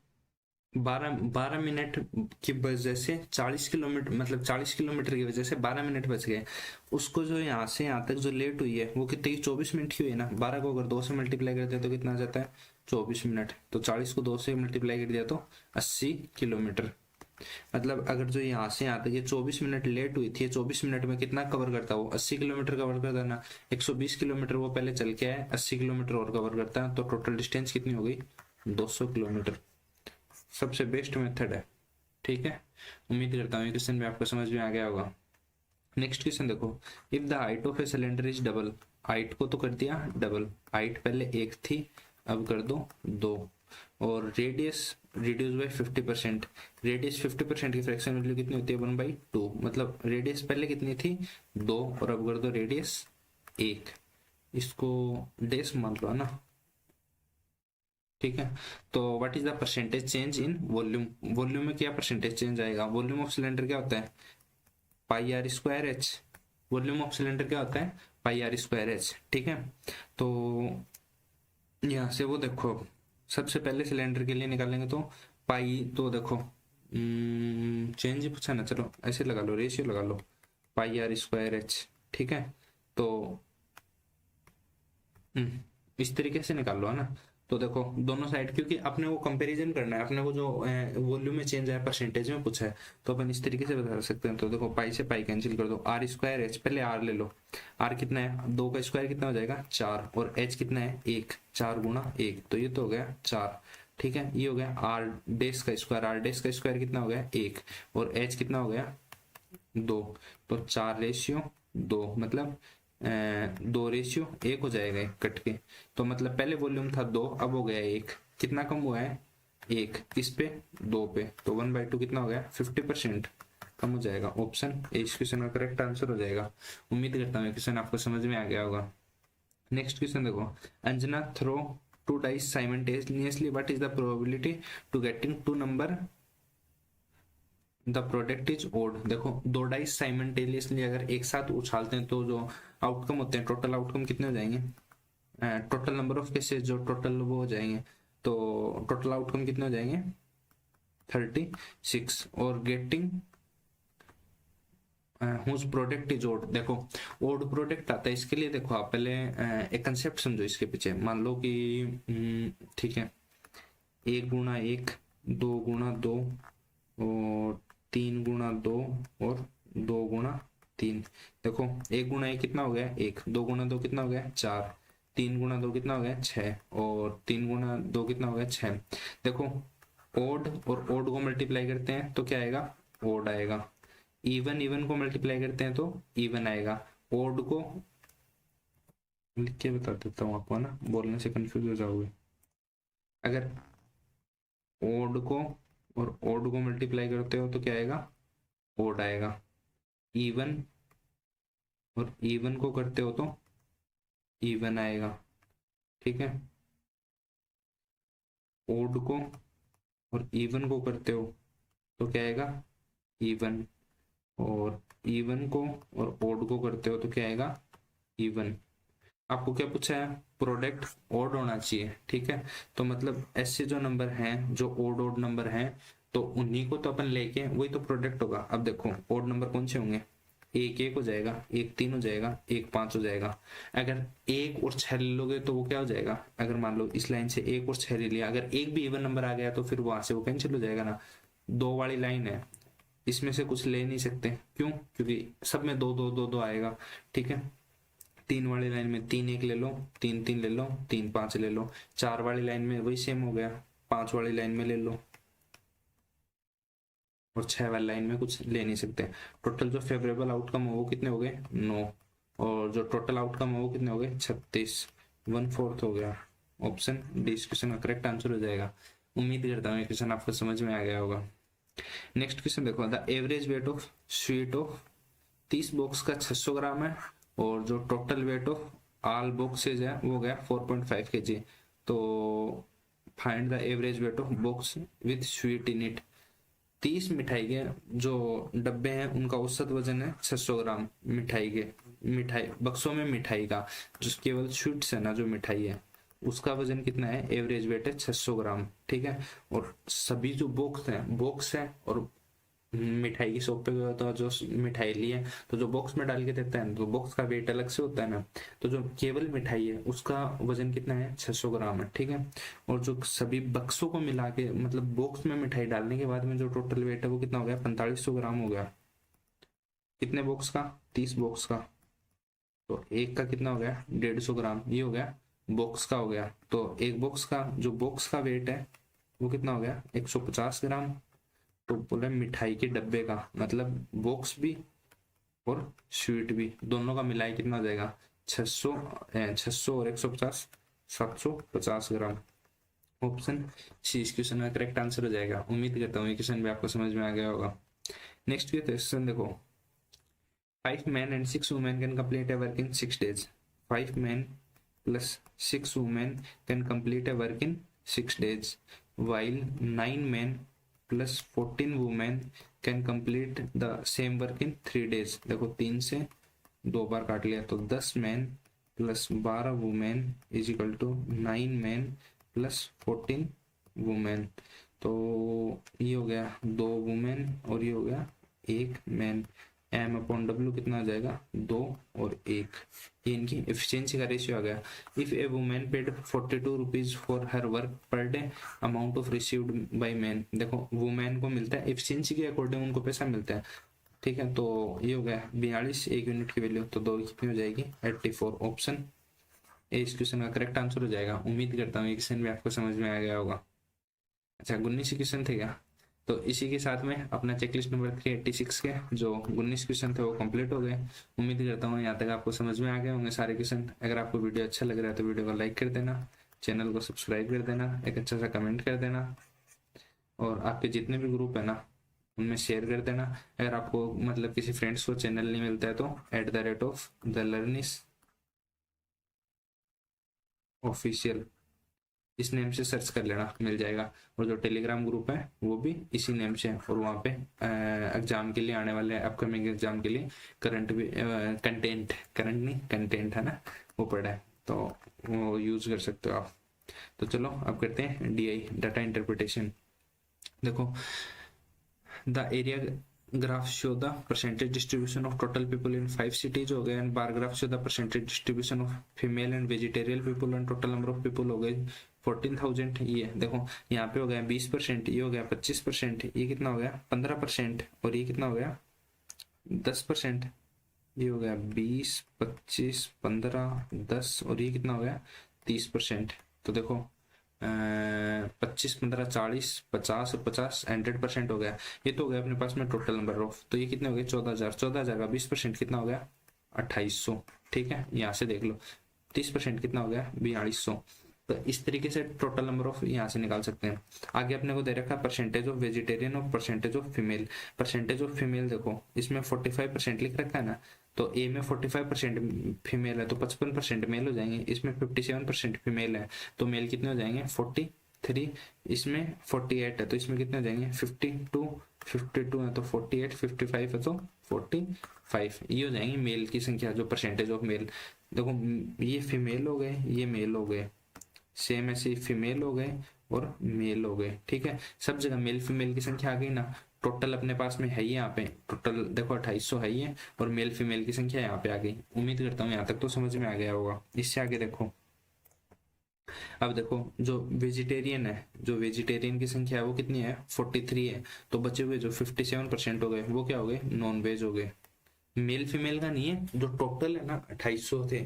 12 मिनट की वजह से 40 किलोमीटर, मतलब 40 किलोमीटर की वजह से 12 मिनट बच गए। उसको जो यहाँ से यहाँ तक जो लेट हुई है वो कितनी, 24 मिनट की हुई है ना। 12 को अगर 2 से मल्टीप्लाई कर दिया तो कितना आ जाता है, 24 मिनट। तो 40 को 2 से मल्टीप्लाई कर दिया तो 80 किलोमीटर। मतलब अगर जो यहाँ से यहाँ तक ये 24 मिनट लेट हुई थी, 24 मिनट में कितना कवर करता, वो 80 किलोमीटर कवर करता ना। 120 किलोमीटर वो पहले चल के आया, 80 किलोमीटर और कवर करता है, तो टोटल डिस्टेंस कितनी हो गई, 200 किलोमीटर। सबसे बेस्ट मेथड है। ठीक है, उम्मीद करता हूँ ये क्वेश्चन भी आपको समझ में आ गया होगा। नेक्स्ट क्वेश्चन देखो, if the height of a cylinder is double. Height को तो कर दिया डबल, हाइट पहले 1 थी अब कर दो 2, और रेडियस रिड्यूस बाई 50%। रेडियस 50% की फ्रैक्शन वैल्यू कितनी होती है, 1/2। मतलब रेडियस पहले कितनी थी, 2, और अब कर दो रेडियस 1। इसको डेस मान लो ना। ठीक है, तो what is the percentage change in volume. Volume में क्या परसेंटेज चेंज आएगा, वॉल्यूम ऑफ सिलेंडर क्या होता है, pi r square h. Volume of cylinder क्या होता है, पाई आर स्क्वायर एच। ठीक है, तो यहाँ से वो देखो, सबसे पहले सिलेंडर के लिए निकालेंगे तो पाई, तो देखो चेंज ही पूछा ना, चलो ऐसे लगा लो, रेशियो लगा लो, पाई आर स्क्वायर एच। ठीक है, तो इस तरीके से निकाल लो, है ना। तो देखो दोनों साइड, क्योंकि अपने को कंपैरिजन करना है, अपने को जो वॉल्यूम में चेंज है परसेंटेज में पूछा है, तो अपन इस तरीके से बता सकते हैं। तो देखो पाई से पाई कैंसिल कर दो, आर स्क्वायर एच, पहले आर ले लो। आर कितना है, 2 का स्क्वायर कितना हो जाएगा, 4, और एच कितना है, 1, 4 गुणा 1, तो ये तो हो गया 4। ठीक है, ये हो गया आर डेस का स्क्वायर, आर डेस का स्क्वायर कितना हो गया 1, और एच कितना हो गया 2, तो 4:2, मतलब 2:1 हो जाएगा कट के। तो मतलब पहले वॉल्यूम था 2, अब हो गया 1, कितना कम हुआ है 1, किस पे 2 पे, तो 1/2 कितना हो गया 50% कम हो जाएगा। ऑप्शन ए इस क्वेश्चन का करेक्ट आंसर हो जाएगा। उम्मीद करता हूँ क्वेश्चन आपको समझ में आ गया होगा। नेक्स्ट क्वेश्चन देखो, Anjana throw 2 dice simultaneously, what is the probability to getting 2 number, the product is odd. देखो 2 डाइस साइमल्टेनियसली अगर एक साथ उछालते हैं तो जो आउटकम होते हैं, टोटल आउटकम कितने हो जाएंगे, टोटल नंबर ऑफ केसेस जो टोटल वो हो जाएंगे, तो टोटल आउटकम कितने हो जाएंगे 36। और getting whose product is odd. देखो ओड प्रोडक्ट आता है, इसके लिए देखो आप पहले एक कंसेप्ट समझो इसके पीछे। मान लो कि ठीक है, 1 गुणा 1, 2 गुणा 2, और 3 गुणा 2, और 2 गुणा 3। देखो 1 गुणा 1 कितना हो गया 1, 2 गुणा 2 कितना हो गया 4, 3 गुणा 2 कितना हो गया 6, और 3 गुणा 2 कितना हो गया 6। देखो ओड और ओड को मल्टीप्लाई करते हैं तो क्या आएगा, ओड आएगा। इवन इवन को मल्टीप्लाई करते हैं तो इवन आएगा। ओड को लिख के बता देता हूँ आपको, ना बोलने से कंफ्यूज हो जाओगे। अगर ओड को और ओड को मल्टीप्लाई करते हो तो क्या आएगा, ओड आएगा। इवन और इवन को करते हो तो इवन आएगा। ठीक है, ओड को और इवन को करते हो तो क्या आएगा, इवन, और इवन को और ओड को करते हो तो क्या आएगा, इवन। आपको क्या पूछा है, प्रोडक्ट ओड होना चाहिए। ठीक है, तो मतलब ऐसे जो नंबर हैं जो ओड ओड नंबर हैं, तो उन्हीं को तो अपन लेके वही तो प्रोडक्ट होगा। अब देखो ओड नंबर कौन से होंगे, एक एक हो जाएगा, एक 3 हो जाएगा, एक 5 हो जाएगा। अगर 1 और 6 ले लोगे तो वो क्या हो जाएगा, अगर मान लो इस लाइन से 1 और 6 ले लिया, अगर एक भी इवन नंबर आ गया तो फिर वहां से वो कैंसिल हो जाएगा ना। 2 वाली लाइन है, इसमें से कुछ ले नहीं सकते, क्यों, क्योंकि सब में 2 2 2 2 आएगा। ठीक है, 3 वाली लाइन में 3 1 ले लो, 3 3 ले लो, 3 5 ले लो। 4 वाली लाइन में वही सेम हो गया, 5 वाली लाइन में ले लो, और 6 वाली लाइन में कुछ ले नहीं सकते। टोटल जो फेवरेबल आउटकम हो वो कितने हो गए, 9, और जो टोटल आउटकम हो वो कितने हो गए, 36, 1/4 हो गया। ऑप्शन डी इस क्वेश्चन का करेक्ट आंसर हो जाएगा। उम्मीद करता हूँ ये क्वेश्चन आपको समझ में आ गया होगा। नेक्स्ट क्वेश्चन देखो, the average weight of sweet of 30 box का 600 ग्राम है, और जो total weight of all boxes है वो गया 4.5 kg। तो find the average weight of box with sweet in it. 30 मिठाई के जो डब्बे हैं उनका औसत वजन है 600 ग्राम मिठाई के, मिठाई बक्सों में मिठाई का, जो केवल स्वीट्स है ना, जो मिठाई है उसका वजन कितना है, एवरेज वेट है 600 ग्राम। ठीक है, और सभी जो बॉक्स है और मिठाई की शॉप पे गया तो जो मिठाई ली है तो जो बॉक्स में डाल के देता है तो बॉक्स का वेट अलग से होता है ना, तो जो केवल मिठाई है उसका वजन कितना है, 600 ग्राम है। ठीक है, और जो सभी बक्सों को मिला के मतलब बॉक्स में मिठाई डालने के बाद में जो टोटल वेट है वो कितना हो गया, 4500 ग्राम हो गया। कितने बॉक्स का, 30 बॉक्स का, तो एक का कितना हो गया, 150 ग्राम, ये हो गया बॉक्स का हो गया। तो एक बॉक्स का जो बॉक्स का वेट है वो कितना हो गया, 150 ग्राम। तो बोला मिठाई के डब्बे का मतलब बॉक्स भी और स्वीट भी दोनों का मिलाए कितना हो जाएगा, 600 और 150, 750 ग्राम। ऑप्शन सी इस क्वेश्चन का करेक्ट आंसर हो जाएगा। उम्मीद करता हूँ ये क्वेश्चन भी आपको समझ में आ गया होगा। नेक्स्ट क्वेश्चन देखो, 5 men and 6 women can complete a work in 6 days. 5 men plus 6 women can complete a work in 6 days, while 9 men plus 14 women can complete the same work in 3 days. देखो 3 से 2 बार काट लिया तो 10 man plus 12 women is equal to 9 man plus 14 women. तो ये हो गया 2 वुमेन और ये हो गया 1 मैन। एम अपॉन डब्ल्यू कितना आ जाएगा, 2 और 1। ये इनकी एफिशिएंसी का रेशियो आ गया। If A women paid 42 rupees for her work per day, amount of received by man. देखो वुमेन को मिलता है एफिशिएंसी के अकॉर्डिंग उनको पैसा मिलता है। ठीक है, तो ये हो गया 42, 1 यूनिट की वैल्यू, तो 2 कितनी हो जाएगी, 84। ऑप्शन ए इस क्वेश्चन का करेक्ट आंसर हो जाएगा। उम्मीद करता हूँ ये क्वेश्चन भी आपको समझ में आ गया होगा। अच्छा 19 क्वेश्चन थे क्या, तो इसी के साथ में अपना चेकलिस्ट नंबर 386 के जो 19 क्वेश्चन थे वो कंप्लीट हो गए। उम्मीद करता हूँ यहाँ तक आपको समझ में आ गए होंगे सारे क्वेश्चन। अगर आपको वीडियो अच्छा लग रहा है तो वीडियो को लाइक कर देना, चैनल को सब्सक्राइब कर देना, एक अच्छा सा कमेंट कर देना, और आपके जितने भी ग्रुप है ना उनमें शेयर कर देना। अगर आपको मतलब किसी फ्रेंड्स को चैनल नहीं मिलता है तो @the ऑफिशियल इस नेम से सर्च कर लेना, मिल जाएगा। और जो टेलीग्राम ग्रुप है वो भी इसी नेम से है, और वहाँ पे एग्जाम के लिए आने वाले अपकमिंग एग्जाम के लिए करंट भी करंट नहीं कंटेंट है ना वो पड़ा है, तो वो यूज कर सकते हो आप। तो चलो अब करते हैं DI डाटा इंटरप्रिटेशन। देखो the area graph show the percentage distribution of total people in 5 cities हो गए, and bar graph show the percentage distribution of female and vegetarian people and total number of people हो गए 14,000। ये देखो यहाँ पे हो गया 20%, ये हो गया 25%, ये कितना हो गया 15%, और ये कितना हो गया 10%। ये हो गया 20, 25, 15, 10, और ये कितना हो गया 30%। तो देखो 25, 15, 40, 50 और 50 100% हो गया। ये तो हो गया अपने पास में टोटल नंबर ऑफ, तो ये कितने हो गए 14,000। 14,000 का 20% कितना हो गया 2800। ठीक है, यहाँ से देख लो 30% कितना हो गया 4200। तो इस तरीके से टोटल नंबर ऑफ यहाँ से निकाल सकते हैं। आगे अपने को दे रखा है परसेंटेज ऑफ वेजिटेरियन और percentage of female. Percentage of female देखो इसमें 45% लिख रखा है ना, तो ए में 45% फीमेल है तो 55% मेल हो जाएंगे। इसमें 57% फीमेल है तो मेल कितने हो जाएंगे 43, इसमें 48 है तो इसमें कितने हो जाएंगे 52, 52 है तो 48, 55 है तो 45, ये हो जाएंगे मेल की संख्या जो परसेंटेज ऑफ मेल। देखो ये फीमेल हो गए, ये मेल हो गए, सेम ऐसे फीमेल हो गए और मेल हो गए। ठीक है, सब जगह मेल फीमेल की संख्या आ गई ना। टोटल अपने पास में है ही यहाँ पे, टोटल देखो 2800 है ही है, और मेल फीमेल की संख्या यहाँ पे आ गई। उम्मीद करता हूँ यहाँ तक तो समझ में आ गया होगा। इससे आगे देखो, अब देखो जो वेजिटेरियन है, जो वेजिटेरियन की संख्या है वो कितनी है, 43 है। तो बचे हुए जो 57% हो गए वो क्या हो गए, नॉन वेज हो गए। मेल फीमेल का नहीं है, जो टोटल है ना 2800 थे,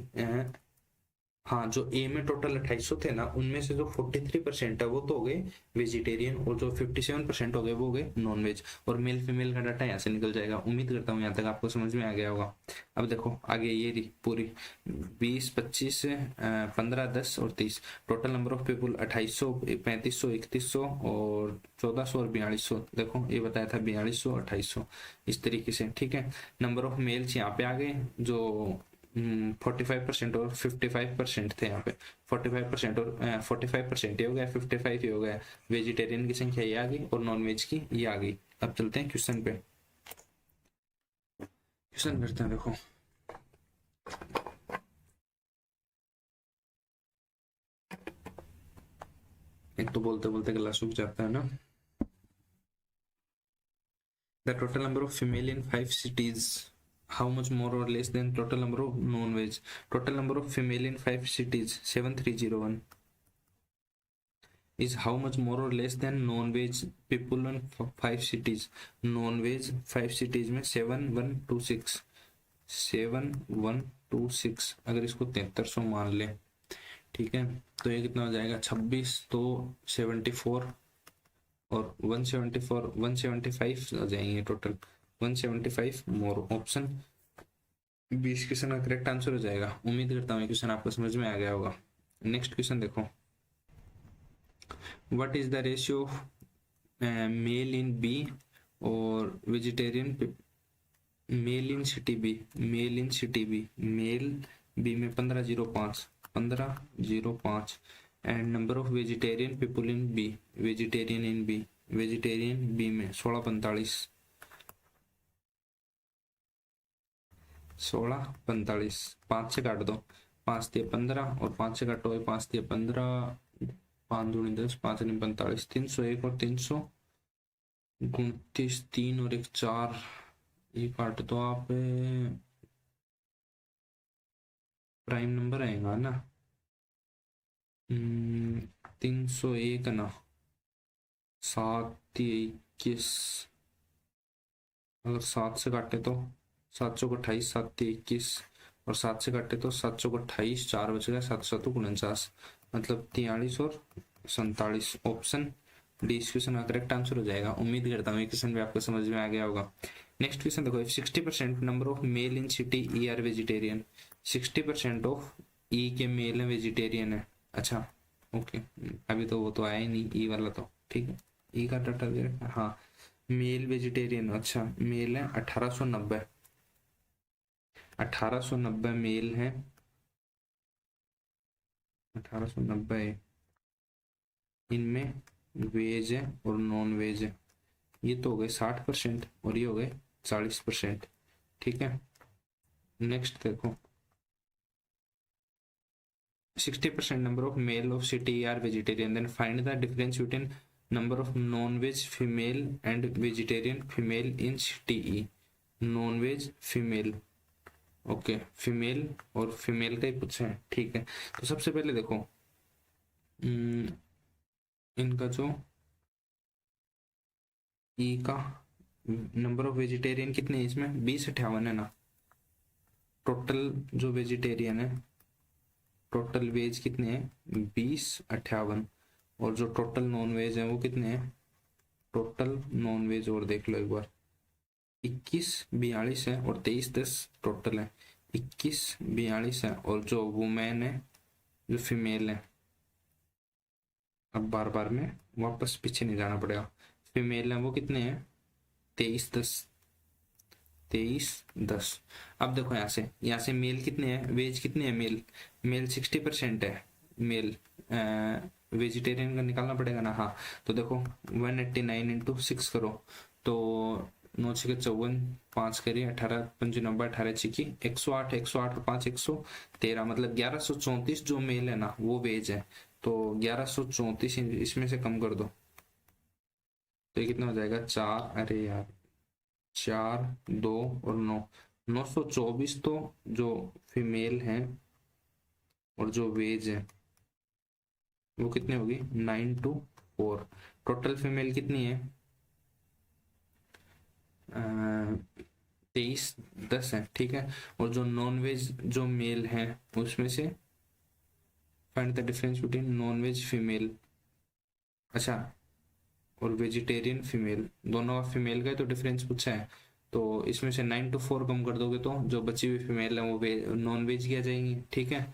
हाँ जो ए में टोटल 2800 थे ना, उनमें से जो 43% है वो तो हो गए वेजिटेरियन, और जो 57% हो गए वो हो गए नॉन वेज। और मेल फीमेल का डाटा यहाँ से निकल जाएगा। उम्मीद करता हूँ यहाँ तक आपको समझ में आ गया होगा। अब देखो आगे ये रही पूरी 20, 25, 15, 10 और 30, टोटल नंबर ऑफ पीपुल 2800, 3500, 3100 और 1400 और 4200। देखो ये बताया था 4200, 2800, इस तरीके से। ठीक है, नंबर ऑफ मेल्स यहाँ पे आ गए जो 45% और 55% थे यहाँ पे। 45% और 45% ये हो गया, 55 ये हो गया। वेजिटेरियन की संख्या ये आ गई और नॉन वेज की ये आ गई। अब चलते हैं क्वेश्चन पे, क्वेश्चन करते हैं। देखो एक तो बोलते बोलते गला सूख जाता है ना। The total number of female in 5 cities, how much more or less than total number of non-veg? Total number of female in 5 cities 7301 is how much more or less than non-veg people in 5 cities? Non-veg 5 cities में 7126, 7126, अगर इसको 7300 मान ले, ठीक है, तो ये कितना हो जाएगा 26, तो 74 और 174, 175 आ जाएंगे टोटल, 175 मोर। ऑप्शन 20 क्वेश्चन का करेक्ट आंसर हो जाएगा। उम्मीद करता हूँ ये क्वेश्चन आपको समझ में आ गया होगा। नेक्स्ट क्वेश्चन देखो, what is the ratio of male in B और vegetarian, male in city B, male in city B, male B में 1505, 1505, and number of vegetarian people in B, vegetarian in B, vegetarian B में 1645, 1645, 5 से काट दो, 5 दिए 15 और 5 से काटो 5 दिए 15, 5 दूनी 10, 5 नहीं 45, 301 और 329, 3 और 1 4, ये काट दो आप, प्राइम नंबर आएगा ना, 301 ना, 7 21, अगर 7 से काटे तो 7 चौक 28, 7 21, और 7 से काटे तो 7 चौक 28, 4 बच गया, 7 7 49, मतलब 43 और 47। ऑप्शन डी इस क्वेश्चन का करेक्ट आंसर हो जाएगा। उम्मीद करता हूँ ये क्वेश्चन भी आपको समझ में आ गया होगा। नेक्स्ट क्वेश्चन देखो, if 60% number of male in city E are vegetarian, 60% of E के मेल है वेजिटेरियन है। अच्छा ओके, अभी तो वो तो आया ही नहीं ई वाला, तो ठीक है, ई का डाटा दे रखा, हाँ मेल वेजिटेरियन, अच्छा मेल है 1890, 1890 मेल है, 1890, इनमें वेज है और नॉन वेज है। ये तो हो गए 60% और ये हो गए 40%। ठीक है, नेक्स्ट देखो, 60% number of male of city are vegetarian, then find the difference between number of non veg female and vegetarian female in city E. Non veg female, okay female और फीमेल का ही पूछा है। ठीक है, तो सबसे पहले देखो इनका जो ई का नंबर ऑफ वेजिटेरियन कितने हैं इसमें, 2058 है ना। टोटल जो वेजिटेरियन है, टोटल वेज कितने हैं 2058, और जो टोटल नॉन वेज है वो कितने हैं, टोटल नॉन वेज और देख लो एक बार, 2142 है और 2310 टोटल है, 2142 है। और जो वुमेन है, जो फीमेल है, अब बार बार में वापस पीछे नहीं जाना पड़ेगा, फीमेल है वो कितने हैं 2310, 2310। अब देखो यहाँ से मेल कितने हैं, वेज कितने हैं, मेल 60% है, मेल वेजिटेरियन का निकालना पड़ेगा ना, हाँ तो देखो 189 इंटू 6 करो तो 9 छः 54, 5 करिए 18 पंच 90, 18 छिकी 108, 108 और 5 113, मतलब 1134 जो मेल है ना वो वेज है। तो 1134 इसमें से कम कर दो तो ये कितना हो जाएगा 4, अरे यार 4, 2 और 9, 924। तो जो फीमेल है और जो वेज है वो कितनी होगी 9 to 4। टोटल फीमेल कितनी है 23, 10 है, ठीक है। और जो नॉन वेज जो मेल है उसमें से find the difference between non veg female, अच्छा, और वेजिटेरियन फीमेल, दोनों का फीमेल का ही तो डिफरेंस पूछा है। तो इसमें से 9 to 4 कम कर दोगे तो जो बची हुई फीमेल है वो नॉन वेज की आ जाएंगी, ठीक है।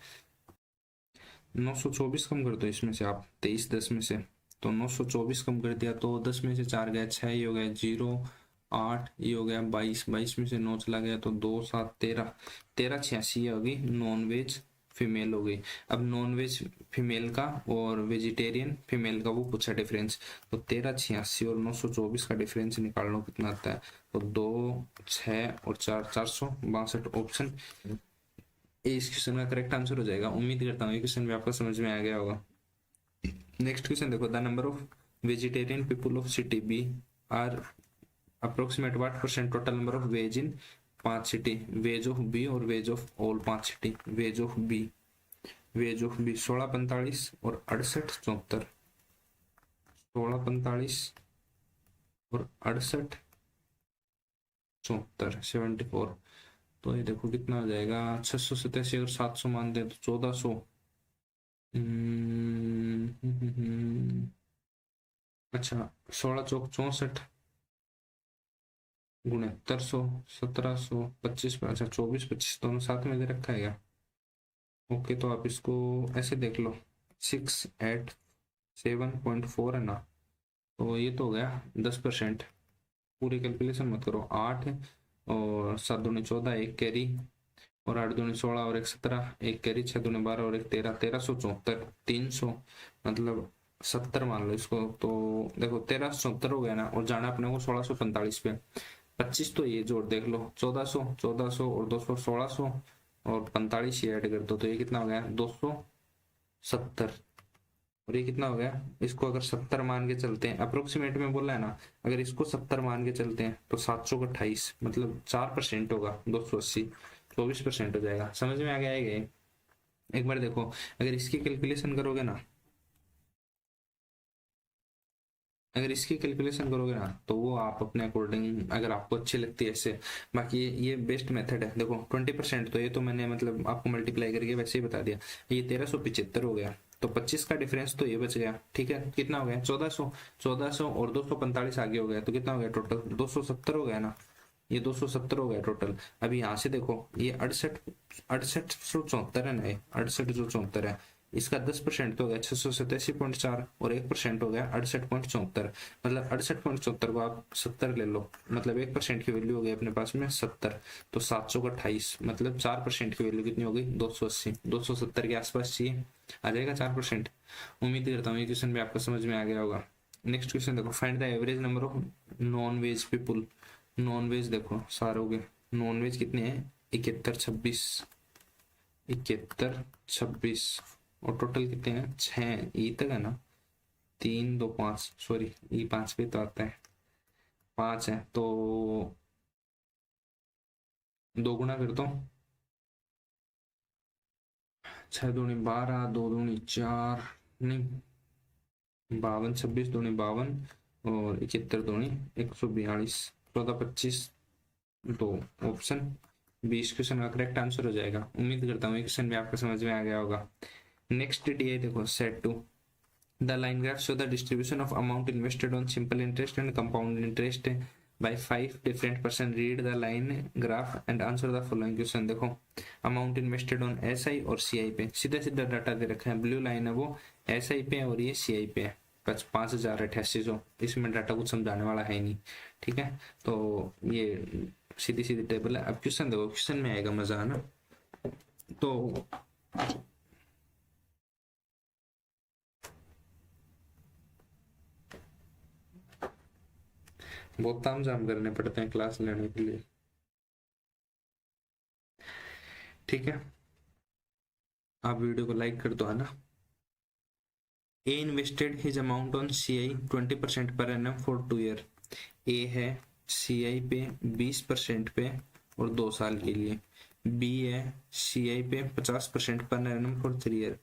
924 कम कर दो इसमें से आप 23, 10 में से, तो 924 कम कर दिया तो 10 में से 4 गया 6, ये हो गया 0, 8, ये हो गया 22, 22 में से 9 चला गया तो 2, 7, 13, 1386 होगी नॉन वेज फीमेल हो गई। अब नॉन वेज फीमेल का और वेजिटेरियन फीमेल का वो पूछा डिफरेंस, तो 1386 और 924 का डिफरेंस निकाल लो कितना आता है। तो 2, 6 और 4, 462। ऑप्शन इस क्वेश्चन का करेक्ट आंसर हो जाएगा। उम्मीद करता हूँ ये क्वेश्चन भी आपको समझ में आ गया होगा। नेक्स्ट क्वेश्चन देखो, the number of vegetarian people of city B are approximate what percent total number of veg in 5 city, veg of B और veg of all 5 city. Veg of B 16, 45 और 68, 74, 16, 45 और 68, 74, 74। तो ये देखो कितना हो जाएगा 687 और 700 मान दे तो 1400। अच्छा, 16 चौक 64 गुणे 7300, 1700, 25, अच्छा 24, 25 दोनों साथ में दे रखा है क्या? ओके, तो आप इसको ऐसे देख लो, 687.4 है ना, तो ये तो हो गया 10%। पूरी कैलकुलेशन मत करो, 8 और 7 दूनी 14, एक कैरी, और 8 दूनी 16 और एक 17, एक कैरी, 6 दूनी 12 और एक 13, 1374, 300 मतलब 70 मान लो इसको। तो देखो 1370 हो गया ना, और जाना अपने को 1645 पे, 25 तो ये जोड़ देख लो, 1400, 1400 और 200, 1600 और 45 ये ऐड कर दो तो ये कितना हो गया 270। और ये कितना हो गया, इसको अगर 70 मान के चलते हैं, अप्रोक्सीमेट में बोला है ना, अगर इसको 70 मान के चलते हैं तो 728 मतलब 4% होगा, 280, 24% हो जाएगा। समझ में आ गया है ये? एक बार देखो, अगर इसकी कैलकुलेशन करोगे ना, अगर इसकी कैलकुलेशन करोगे ना तो वो आप अपने अकॉर्डिंग, अगर आपको अच्छी लगती है ऐसे, बाकी ये बेस्ट मेथड है। देखो 20% तो ये तो मैंने मतलब आपको मल्टीप्लाई करके वैसे ही बता दिया, ये 1375 हो गया, तो 25 का डिफरेंस तो ये बच गया, ठीक है। कितना हो गया 1400, 1400 और 245 आगे हो गया तो कितना हो गया टोटल 270 हो गया ना, ये 270 हो गया टोटल। अभी यहाँ से देखो ये 68, 6874 है ना, 68 है, इसका 10% तो हो गया 687.4 और 1% हो गया 68.74, मतलब 68.74 को आप 70 ले लो, मतलब 1% की वैल्यू हो गई अपने पास में 70, तो 728 मतलब 4% की वैल्यू कितनी हो गई 280, 270 के आसपास चाहिए, आ जाएगा 4%। उम्मीद करता हूँ ये क्वेश्चन भी आपको समझ में आ गया होगा। नेक्स्ट क्वेश्चन देखो, find the average number of non veg people. Non veg देखो सारों के नॉन वेज कितने हैं 71, 26, 71, 26 और टोटल कितने हैं 6, ई तक है ना, 3, 2, 5, सॉरी ई 5 पे तो आता है, 5 है तो 2 गुना कर दो, 6 दूनी 12, 2 दूनी 4, नहीं 52, 26 दूनी 52 और 71 दूनी 142, 14, 25, 2। ऑप्शन 20 क्वेश्चन का करेक्ट आंसर हो जाएगा। उम्मीद करता हूँ ये क्वेश्चन भी आपको समझ में आ गया होगा। नेक्स्ट डी देखो, set 2, the line graph show the distribution of amount invested on simple interest and compound interest by 5 different person. Read the line graph and answer the following question। देखो अमाउंट इन्वेस्टेड ऑन SI और CI पे सीधा सीधा डाटा दे रखा है, ब्लू लाइन है वो SI पे है और ये CI पे है, 5088, इसमें डाटा कुछ समझाने वाला है नहीं, ठीक है। तो ये सीधी सीधी टेबल है। अब क्वेश्चन देखो, क्वेश्चन में आएगा मजा है ना, तो बहुत ताम झाम करने पड़ते हैं क्लास लेने के लिए, ठीक है। आप वीडियो को लाइक कर दो है ना। A invested his amount on CI 20% per annum for 2 year. ए है CI पे 20% पे और 2 साल के लिए। बी है CI पे 50% per annum for 3 year.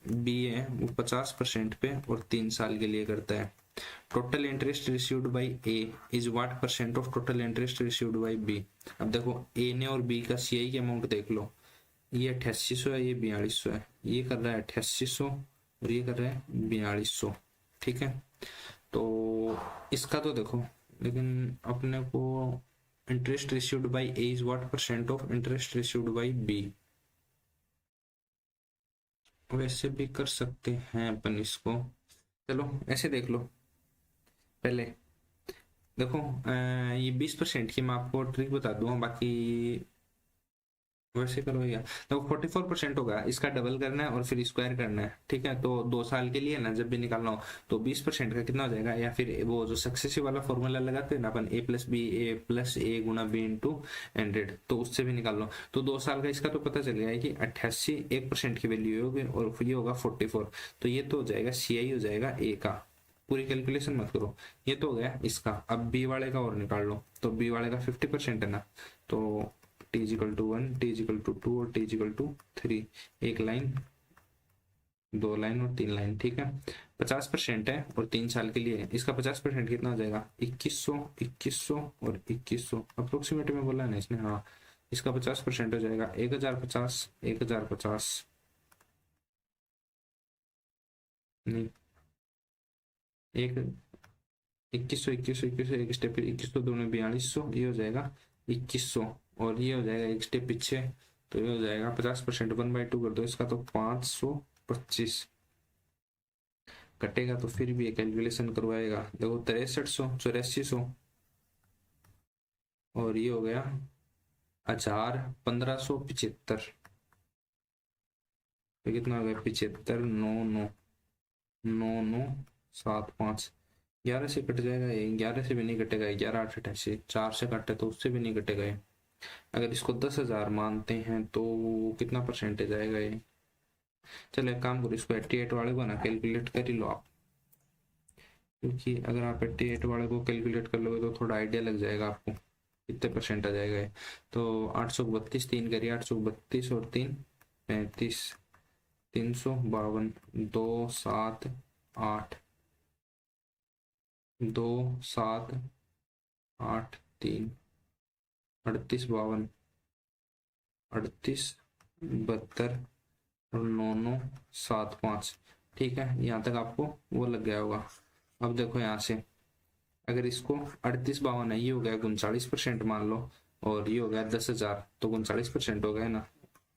B है वो 50% पे और 3 साल के लिए करता है। Total interest received by A is what percent of total interest received by B. अब देखो ए ने और बी का CI की अमाउंट देख लो, ये 8800 है, ये 4200 है, ये कर रहा है 8800 और ये कर रहा है 4200। ठीक है, तो इसका तो देखो, लेकिन अपने को interest received by A is what percent of interest received by B. वैसे भी कर सकते हैं अपन इसको, चलो ऐसे देख लो। पहले देखो ये 20% की मैं आपको ट्रिक बता दूंगा, बाकी वैसे करो यार। तो 44% होगा, इसका डबल करना है और फिर स्क्वायर करना है। ठीक है, तो 2 साल के लिए ना जब भी निकालना हो तो 20% का कितना हो जाएगा, या फिर वो जो सक्सेसिव वाला फॉर्मूला लगाते हैं ना अपन, A+B गुणा B इंटू 100, तो उससे भी निकाल लो। तो 2 साल का इसका तो पता चल गया है कि 88 1% की वैल्यू होगी और ये होगा 44। तो ये तो हो जाएगा CI हो जाएगा A का। पूरी कैलकुलेशन मत करो, ये तो हो गया इसका। अब बी वाले का और निकाल लो, तो बी वाले का 50% है ना, तो t is equal to 1, t is equal to 2 और t इज इक्वल टू 3। एक लाइन, 2 लाइन और 3 लाइन। ठीक है, 50% है और 3 साल के लिए है। इसका 50% कितना हो जाएगा, 2100, 2100 और 2100 अप्रोक्सीमेट में बोला है ना इसने। हाँ, इसका 50% हो जाएगा 1050, 1050 नहीं, एक 2100, 2100, 2100 एक स्टेप 2100 दोनों 4200, ये हो जाएगा 2100 और ये हो जाएगा एक स्टेप पीछे, तो ये हो जाएगा 50%। 1/2 कर दो इसका, तो 525 कटेगा, तो फिर भी कैलकुलेशन करवाएगा। देखो 6300, 8400 और ये हो गया 1575। तो कितना हो गया 75, 9975। 11 से कट जाएगा ये, 11 से भी नहीं कटेगा, 11 8 88, 4 से कटे तो उससे भी नहीं कटेगा ये। अगर इसको 10,000 मानते हैं तो कितना परसेंटेज आएगा ये। चलो एक काम करो, इसको 88 वाले को ना कैलकुलेट कर ही लो आप, क्योंकि अगर आप 88 वाले को कैलकुलेट कर लोगे तो थोड़ा आइडिया लग जाएगा आपको कितने परसेंट आ जाएगा ये। तो 832 3 करिए, 832 और 3 35, 352, 2 7 8, 2 7 8 3 38 52, 38 72 और 9975। ठीक है, यहाँ तक आपको वो लग गया होगा। अब देखो यहाँ से, अगर इसको 38 52 है, ये हो गया 39% मान लो, और ये हो गया 10,000, तो 39% हो गया ना,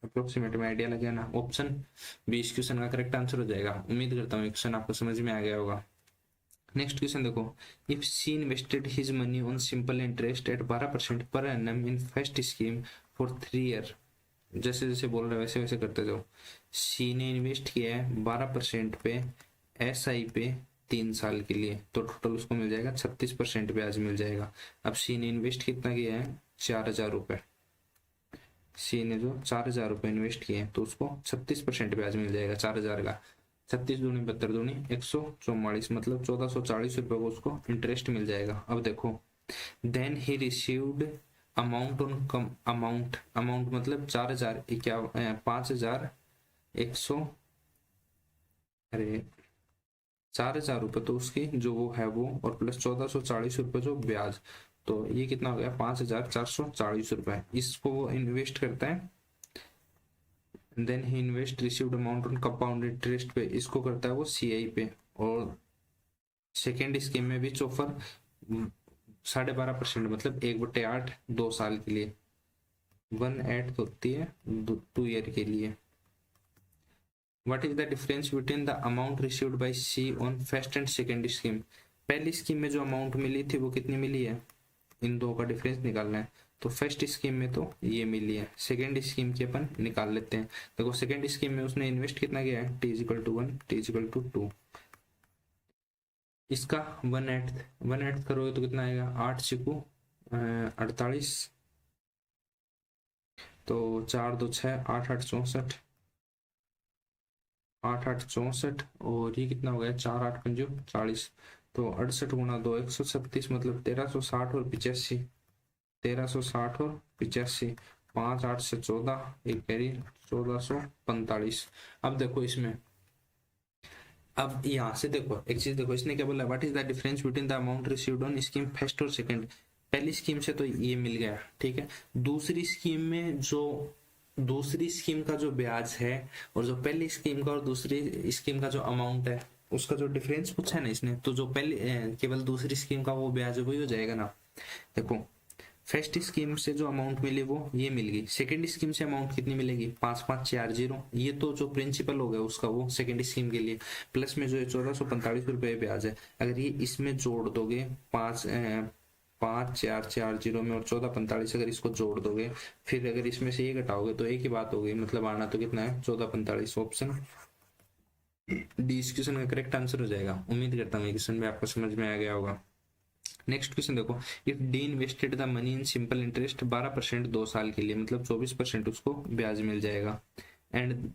अप्रोक्सीमेट में आइडिया लग गया ना। ऑप्शन 20 क्वेश्चन का करेक्ट आंसर हो जाएगा। उम्मीद करता हूँ क्वेश्चन आपको समझ में आ गया होगा। नेक्स्ट क्वेश्चन देखो, if C invested his money on simple interest at 12% per annum in first scheme for 3 year. जैसे जैसे बोल रहे हैं वैसे वैसे करते जाओ। सी ने इन्वेस्ट किया है 12% पे SI पे 3 साल के लिए, तो टोटल उसको मिल जाएगा 36% ब्याज मिल जाएगा। अब सी ने इन्वेस्ट कितना किया है, 4000 रुपये। सी ने जो 4000 रुपये इन्वेस्ट किए हैं तो उसको 36% ब्याज मिल जाएगा 4000 का। 36 दूनी 72 दूनी 144, मतलब 1440 रुपये को उसको इंटरेस्ट मिल जाएगा। अब देखो, then he received amount on come amount मतलब 5100, अरे 4000 रुपये तो उसकी जो वो है वो, और प्लस 1440 रुपये जो ब्याज, तो ये कितना हो गया 5440 रुपये। इसको वो इन्वेस्ट करता है। Then he invest received amount on compound interest पे, इसको करता है वो CI पे। और सेकेंड स्कीम में भी चौफर 12.5%, मतलब 1/8 2 साल के लिए, 1/8 होती है 2 ईयर के लिए। What is the difference between the amount received by C on first and second scheme? पहली स्कीम में जो अमाउंट मिली थी वो कितनी मिली है, इन दो का डिफरेंस निकालना है। तो फर्स्ट स्कीम में तो ये मिली है, सेकेंड स्कीम की अपन निकाल लेते हैं। देखो सेकेंड स्कीम में उसने इन्वेस्ट कितना किया है, t is equal to 1, t is equal to 2। इसका 1/8 करोगे तो कितना आएगा, 8 6 48, तो 4 2 6 8 8 64, 8 8 64 और ये कितना हो गया 4 8 5 40। तो 68 गुणा 2 136 मतलब 1360 और 85। 1360 और 85। 5 8 से 14 एक कैरी 1445। अब देखो इसमें, अब यहाँ से देखो एक चीज देखो, इसने क्या बोला, what is the difference between the amount received on scheme first और सेकंड। पहली स्कीम से तो ये मिल गया, ठीक है। दूसरी स्कीम में जो दूसरी स्कीम का जो ब्याज है और जो पहली स्कीम का और दूसरी स्कीम का जो अमाउंट है उसका जो डिफरेंस पूछा है ना इसने, तो जो पहले केवल दूसरी स्कीम का वो ब्याज है वही हो जाएगा ना। देखो फर्स्ट स्कीम से जो अमाउंट मिली वो ये मिल गई, सेकंड स्कीम से अमाउंट कितनी मिलेगी 5540। ये तो जो प्रिंसिपल हो गया उसका वो सेकंड स्कीम के लिए, प्लस में जो 1445 ब्याज है। अगर ये इसमें जोड़ दोगे 5440 में और 1445 अगर इसको जोड़ दोगे, फिर अगर इसमें से ये घटाओगे तो एक ही बात हो गई, मतलब आना तो कितना है 1445। ऑप्शन डी इस क्वेश्चन का करेक्ट आंसर हो जाएगा। उम्मीद करता हूँ ये क्वेश्चन भी आपको समझ में आ गया होगा। नेक्स्ट क्वेश्चन देखो, if D invested the money in simple interest 12% 2 साल के लिए, मतलब 24% उसको ब्याज मिल जाएगा। And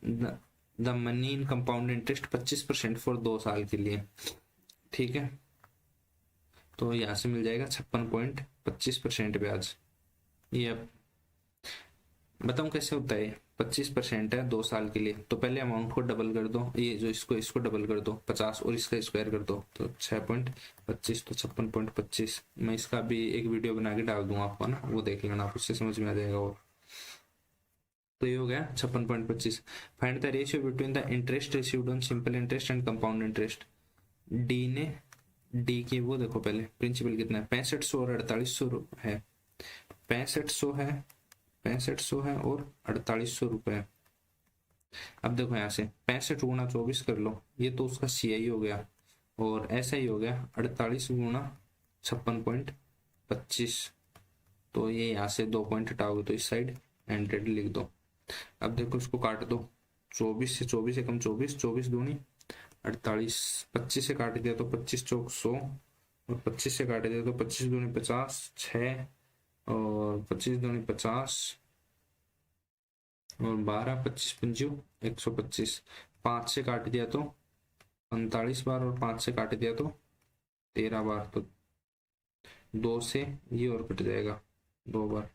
the money in compound interest 25% for 2 साल के लिए, ठीक है। तो यहाँ से मिल जाएगा 56.25% ब्याज। ये अब बताऊं कैसे होता है। 25% है 2 साल के लिए, तो पहले अमाउंट को डबल कर दो, ये जो इसको डबल कर दो 50 और इसका स्क्वायर कर दो तो 6.25, तो 56.25। मैं इसका भी एक वीडियो बना के डाल दूंगा आपको ना, वो देख लेना आप, उससे समझ में आ जाएगा। और तो ये हो गया 56.25। Find the ratio between the interest received on simple interest and compound interest. D की वो देखो पहले प्रिंसिपल कितना है 6500 और 4800 है। 6500 है और 4800 रुपए। अब देखो यहाँ से 65 गुणा 24 कर लो, ये तो उसका CI हो गया, और ऐसा ही हो गया 48 गुणा 56.25। तो ये यहाँ से 2 पॉइंट हटाओगे तो इस साइड 100 लिख दो। अब देखो इसको काट दो, 24 से 24 से कम 24, 24 दूनी 48, 25 से काट दिया तो 25 चौक 100, और 25 से काट दिया तो 25 दूनी 50, 6 और 25 दूनी 50 और 12, 25 पंजू 125। 5 से काट दिया तो 45 बार और 5 से काट दिया तो 13 बार, तो 2 से ये और कट जाएगा 2 बार,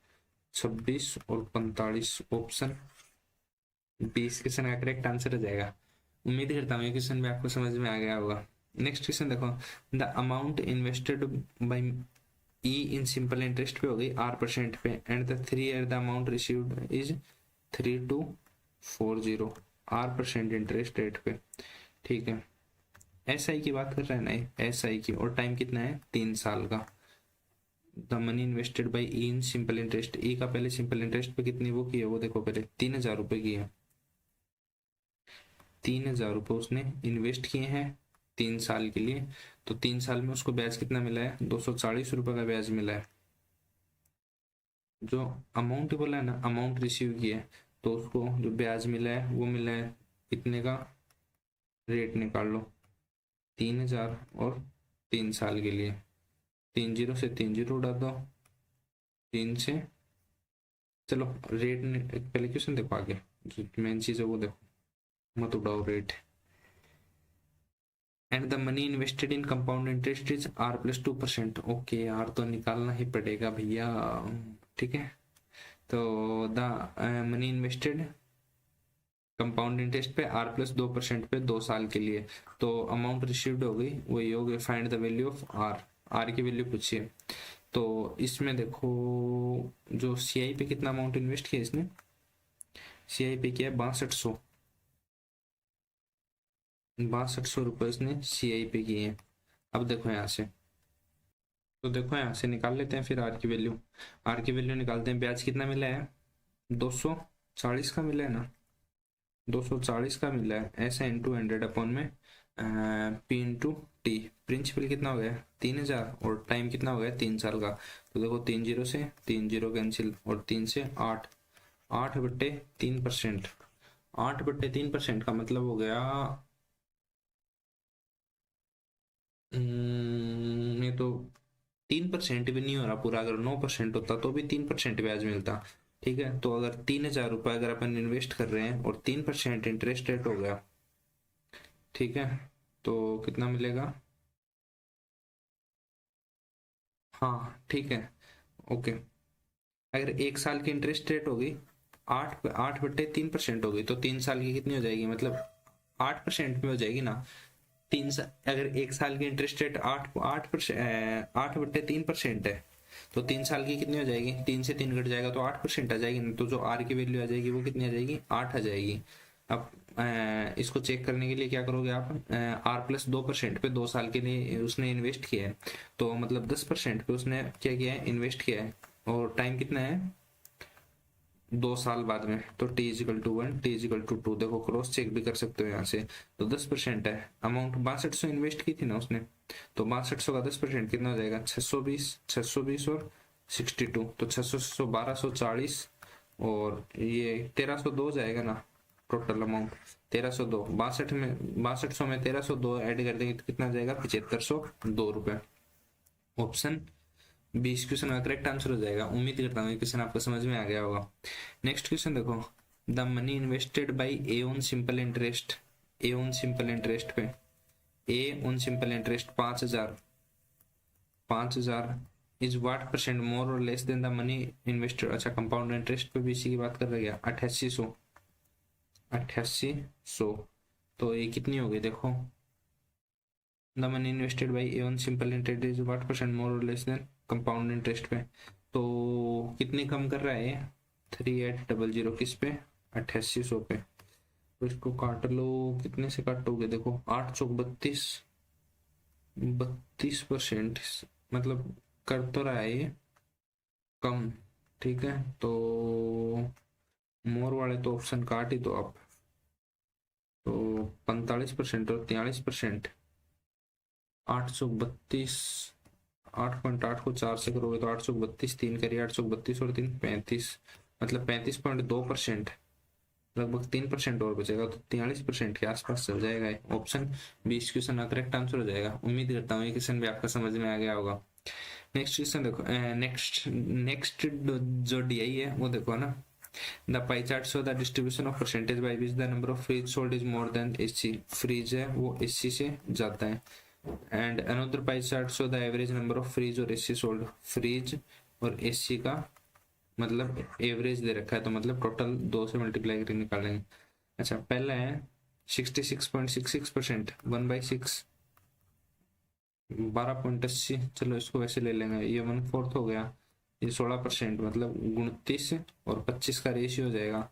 26 और 45। ऑप्शन 20 क्वेश्चन का करेक्ट आंसर हो जाएगा। उम्मीद करता हूँ ये क्वेश्चन भी आपको समझ में आ गया होगा। नेक्स्ट क्वेश्चन देखो, the amount invested by E in simple interest पे हो गई R% पे, and the 3 year the amount received is 3240 R% interest rate पे, ठीक है। SI की बात कर रहे हैं ना, SI की, और टाइम कितना है 3 साल का। The money invested by E in simple interest, E का पहले सिंपल इंटरेस्ट पे कितनी वो की है वो देखो, पहले 3000 रुपए की है। 3000 रुपए उसने इन्वेस्ट किए हैं 3 साल के लिए, तो 3 साल में उसको ब्याज कितना मिला है 240 रुपए का ब्याज मिला है। जो अमाउंट बोला है ना, अमाउंट रिसीव किया है, तो उसको जो ब्याज मिला है वो मिला है इतने का, रेट निकाल लो 3000 और 3 साल के लिए। 30 से 30 उड़ा दो, 3 से, चलो रेट पहले क्वेश्चन देखो, आगे जो मेन चीज है वो देखो, मत उड़ाओ rate. And the money invested in compound interest is R+2%। Okay यार, तो निकालना ही पड़ेगा भैया, ठीक है। तो the money invested compound interest पे R+2% पे 2 साल के लिए, तो अमाउंट रिसीव्ड हो गई वही हो गई। Find the value of R की वैल्यू पूछिए। तो इसमें देखो जो CI पे कितना अमाउंट इन्वेस्ट किया इसने, CI पे किया 6200 रुपए इसने CI पे किए हैं। अब देखो यहाँ से, तो देखो यहाँ से निकाल लेते हैं फिर R की वैल्यू। R की वैल्यू निकालते हैं, ब्याज कितना मिला है 240 का मिला है ना, 240 का मिला है, ऐसा इंटू 100 अपॉन में P/T। प्रिंसिपल कितना हो गया 3000 और टाइम कितना हो गया 3 साल का। तो देखो 30 से 30 कैंसिल और 3 से 8/3%। 8/3% का मतलब हो गया ये तो 3% भी नहीं हो रहा पूरा। अगर 9% होता तो भी 3% ब्याज मिलता, ठीक है। तो अगर 3000 रुपये अगर अपन इन्वेस्ट कर रहे हैं और 3% इंटरेस्ट रेट हो गया, ठीक है, तो कितना मिलेगा? हाँ ठीक है, ओके। अगर 1 साल की इंटरेस्ट रेट होगी 8/3% होगी, तो 3 साल की कितनी हो जाएगी, मतलब 8% में हो जाएगी ना। अगर 1 साल की इंटरेस्ट रेट 8/3% है, तो 3 साल की कितनी हो जाएगी? 3 से 3 घट जाएगा तो 8% आ जाएगी ना। तो जो आर की वैल्यू आ जाएगी वो कितनी आ जाएगी? 8 आ जाएगी। अब इसको चेक करने के लिए क्या करोगे आप? R+2% पे 2 साल के लिए उसने इन्वेस्ट किया है, तो मतलब 10% पे उसने क्या किया है? इन्वेस्ट किया है। और टाइम कितना है? 2 साल बाद में। तो t=1, t=2, देखो क्रॉस चेक भी कर सकते हो यहाँ से। तो 10% है, अमाउंट 6200 इन्वेस्ट की थी ना उसने, तो 6200 का 10% कितना हो जाएगा? 620 और 62, तो 600 1240, और ये 1302 हो जाएगा ना टोटल अमाउंट। 1302, 6200 में 1302 ऐड कर देंगे तो कितना हो जाएगा? 7502 रुपये। ऑप्शन 20 क्वेश्चन का करेक्ट आंसर हो जाएगा। उम्मीद करता हूँ ये क्वेश्चन आपको समझ में आ गया होगा। नेक्स्ट क्वेश्चन देखो, the money invested by A on simple interest, A on simple interest पे, A on simple interest 5000 is what percent more और less than the money invested. अच्छा, कंपाउंड इंटरेस्ट पे भी इसी की बात कर रहे हैं। 8800, तो ये कितनी हो गई देखो, the money invested by A on simple interest is what percent more और लेस देन कंपाउंड इंटरेस्ट पे, तो कितनी कम कर रहा है? 3800 किस पे? 8800 पे। तो इसको काट लो, कितने से काटोगे? देखो 8 चौक 32, 32%, मतलब कर तो रहा है ये कम। ठीक है, तो मोर वाले तो ऑप्शन काट ही दो आप। तो 45% और 43%, 832, 8.8 को 4 से करोगे तो 832, 3 करिए 832 और 3 35, मतलब 35.2%, लगभग 3% और बचेगा, तो 43% के आसपास चल जाएगा। ऑप्शन 20 क्वेश्चन का करेक्ट आंसर हो जाएगा। उम्मीद करता हूँ ये क्वेश्चन भी आपका समझ में आ गया होगा। नेक्स्ट क्वेश्चन देखो, नेक्स्ट नेक्स्ट जो DI है वो देखो ना, the pie chart show the distribution of percentage by which the number of fridge sold is more than SC. Fridge है वो एससी से ज्यादा है। And another pie chart show the average number of fridge और एससी सोल्ड। फ्रीज और एससी का मतलब एवरेज दे रखा है, तो मतलब टोटल 2 से मल्टीप्लाई करके निकालेंगे। अच्छा, पहला है 66.66%, 1/6, 12.80, चलो इसको वैसे ले लेंगे। ये 1/4 हो गया, ये 16%, मतलब 29 और 25 का रेशियो हो जाएगा।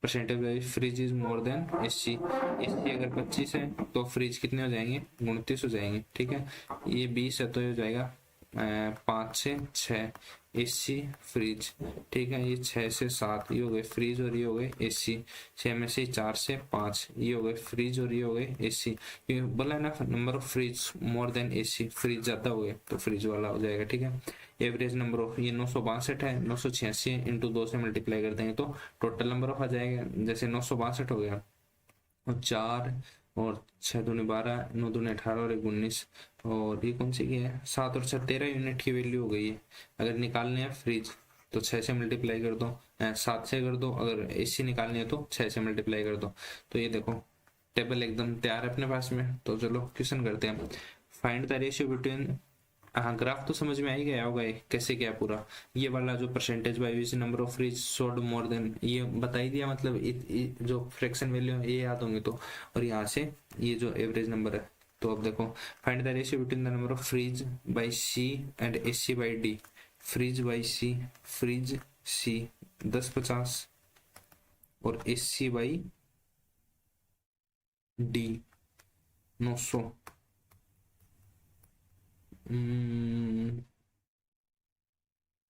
Percentage wise fridge is more than SC. SC अगर 25 है तो फ्रिज कितने हो जाएंगे? 29 हो जाएंगे। ठीक है, ये 20 है तो ये हो जाएगा 5 से 6 एसी फ्रिज। ठीक है, ये 6 से 7 ये हो गए फ्रिज और ये हो गए एसी। 6 में से 4 से 5 ये हो गए फ्रिज और ये हो गए एसी। ये बोला है ना, number of fridge more than AC, fridge ज्यादा हो गए तो फ्रिज वाला हो जाएगा। ठीक है, एवरेज नंबर ऑफ ये 962 है, 986 इंटू 2 से मल्टीप्लाई कर देंगे तो टोटल नंबर ऑफ आ जाएगा। जैसे 962 हो गया, और 4 और 6×2 12, 9×2 18 और 1×19, और ये कौन सी की है? 7 और 6 13 यूनिट की वैल्यू हो गई है। अगर निकालने हैं फ्रिज तो 6 से मल्टीप्लाई कर दो, 7 से कर दो। अगर एसी निकालनी है तो 6 से मल्टीप्लाई कर दो। तो ये देखो टेबल एकदम तैयार है अपने पास में। तो चलो क्वेश्चन करते हैं। फाइंड द रेशियो बिटवीन, हाँ ग्राफ तो समझ में आ ही गया होगा ये कैसे क्या पूरा। ये वाला जो percentage by number of fridge sold more than, ये बता ही दिया, मतलब जो फ्रैक्शन वैल्यू है ये याद होंगे तो। और यहाँ से ये जो एवरेज नंबर है, तो अब देखो find the ratio between the number of fridge by C and SC by D. Fridge by C, fridge C 1050 और एससी बाई डी 900।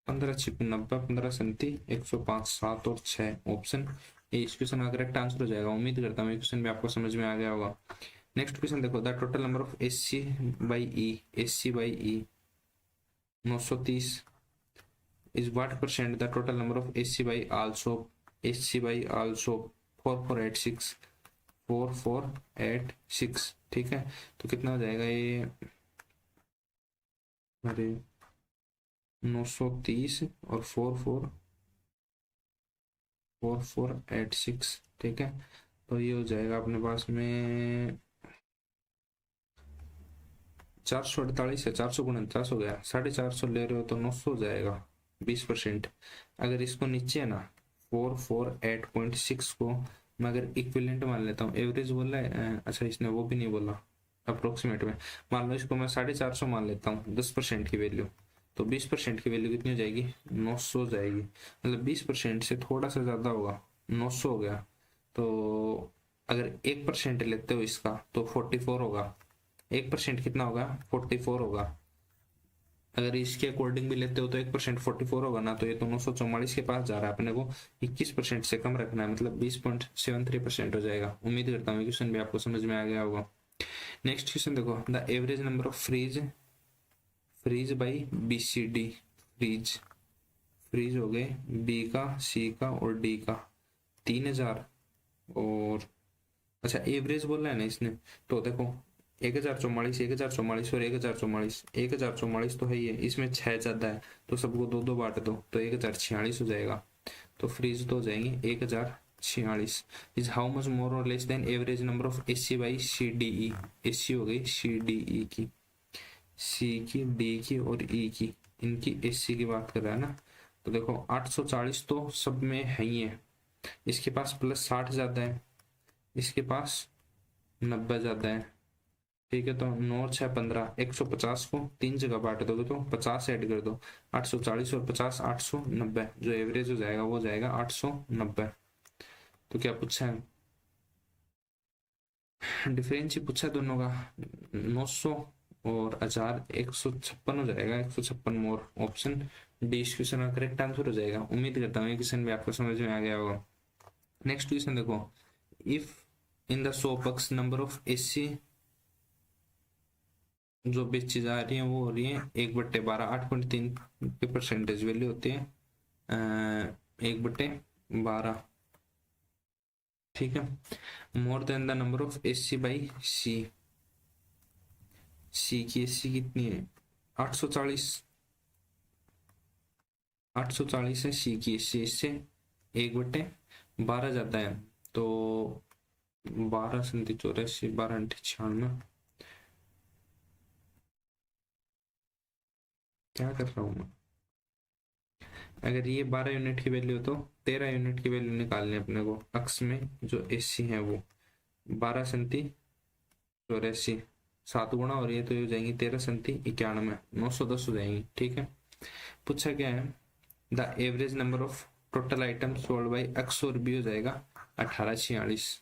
15×6=90, 15×7=30, 105, 7 और 6, ऑप्शन ए इस क्वेश्चन का करेक्ट आंसर हो जाएगा। उम्मीद करता हूँ ये क्वेश्चन भी आपको समझ में आ गया होगा। नेक्स्ट क्वेश्चन देखो, the total number of SC by E 930 is what percent the total number of SC by also. SC by also 4486, 4486। ठीक है, तो कितना हो जाएगा ये? अरे 930 और 4486। ठीक है, तो ये हो जाएगा अपने पास में 448 है, 449 हो गया, 450 ले रहे हो तो 900 हो जाएगा 20%। अगर इसको नीचे है ना 448.6 को मैं अगर इक्विवेलेंट मान लेता हूँ, एवरेज बोला है, अच्छा इसने वो भी नहीं बोला, अप्रोक्सीमेट में मान लो इसको मैं 450 मान लेता हूँ 10% की वैल्यू, तो 20% की वैल्यू कितनी हो जाएगी, 900 हो जाएगी। मतलब 20% से थोड़ा सा ज्यादा होगा, 900 हो गया। तो अगर 1% लेते हो इसका तो 44 होगा, 1% कितना होगा, 44 होगा। अगर इसके अकॉर्डिंग भी लेते हो तो 1% 44 होगा ना, तो ये तो 944 के पास जा रहा है, अपने को 21% से कम रखना है, मतलब 20.73% हो जाएगा। उम्मीद करता हूँ क्वेश्चन भी आपको समझ में आ गया होगा। नेक्स्ट क्वेश्चन देखो, the average number of fridge by BCD, fridge हो गए बी का, सी का और डी का 3000, और अच्छा एवरेज बोला है ना इसने, तो देखो 1044, 1044 और 1044, 1044 तो है ही है, इसमें 6 ज्यादा है तो सबको दो दो बांट दो तो 1046 हो जाएगा। तो फ्रीज तो हो जाएंगे 1046 इज हाउ मच मोर और less then average number of AC by CDE। AC हो गई CDE की, सी की, डी की और ई की, इनकी AC की बात कर रहा है ना। तो देखो 840 तो सब में है ही है, इसके पास +60 ज्यादा है, इसके पास 90 ज्यादा है, ठीक है। तो 9 6 15, 150 को 3 जगह बांट दोगे तो 50 ऐड कर दो, 840 और 50 890, जो एवरेज हो जाएगा वो जाएगा 890। तो क्या पूछा है, डिफरेंस ही पूछा है दोनों का, 900 और 1156 हो जाएगा, 156 मोर, ऑप्शन डी इस क्वेश्चन का करेक्ट आंसर हो जाएगा। उम्मीद करता हूँ ये क्वेश्चन भी आपको समझ में आ गया होगा। नेक्स्ट क्वेश्चन देखो, इफ इन द सोपक्स नंबर ऑफ AC जो बेची जा रही है वो हो रही है 1/12, 8.3 की परसेंटेज वैल्यू होती है 1/12, ठीक है। More than the number of AC by C, C की AC कितनी है 840, 840 है सी की AC, इससे 1/12 जाता है, तो 12 संति 84, 12 96, क्या कर रहा हूँ मैं। अगर ये 12 यूनिट की वैल्यू हो तो 13 यूनिट की वैल्यू निकालनी है अपने को, अक्स में जो AC है वो 12 संति 84, 7 गुणा और ये तो हो जाएंगी 13 संति 91, 910 हो जाएंगी, ठीक है। पूछा क्या है, the average number of total item sold by X और बी हो जाएगा 1846।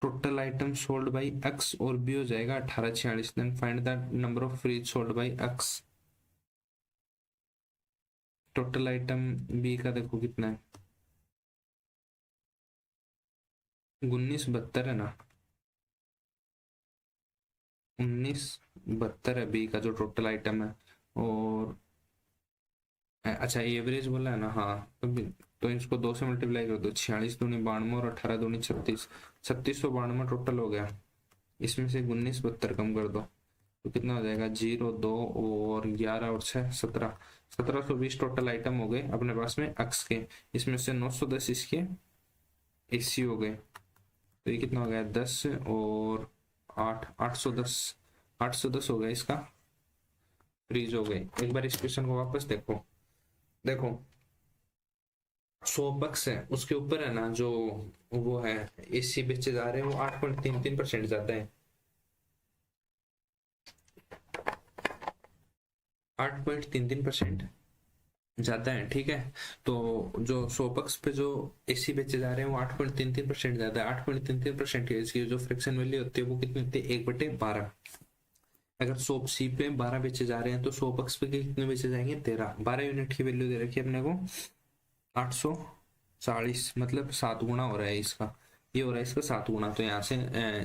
Total item sold by X और बी हो जाएगा 1846। Then find the number of fridge sold by X. Total item B का देखो कितना है, 1972 है ना, 1972 है बी का जो टोटल आइटम है। और अच्छा एवरेज बोला है ना, हाँ तो इसको 2 से मल्टीप्लाई कर दो, 46 दूनी 92 और 18 दूनी 36, 3692 टोटल हो गया। इसमें से 1972 कम कर दो तो कितना हो जाएगा, 0 2 और 11 और 6 17, 1720 टोटल आइटम हो गए अपने पास में अक्स के। इसमें से 910 इसके AC हो गए, तो ये कितना हो गया 10 और 8, 810, 810 हो गया इसका फ्रीज हो गए। एक बार इस क्वेश्चन को वापस देखो, देखो 100 बक्स है, उसके ऊपर है ना जो वो है AC बेचे जा रहे हैं वो 8.33% ज्यादा है, 8.33% ज्यादा है, ठीक है। तो जो सोपक्स पे जो AC बेचे जा रहे हैं वो 8.33% ज्यादा है, 8.33% इसकी जो फ्रिक्शन वैल्यू होती है वो कितनी होती है 1/12। अगर सोप सी पे 12 बेचे जा रहे हैं तो सोपक्स पे कितने बेचे जाएंगे 13, 12 यूनिट की वैल्यू दे रखी है अपने को 840, मतलब 7 गुना हो रहा है इसका, ये हो रहा है इसका 7 गुना, तो यहाँ से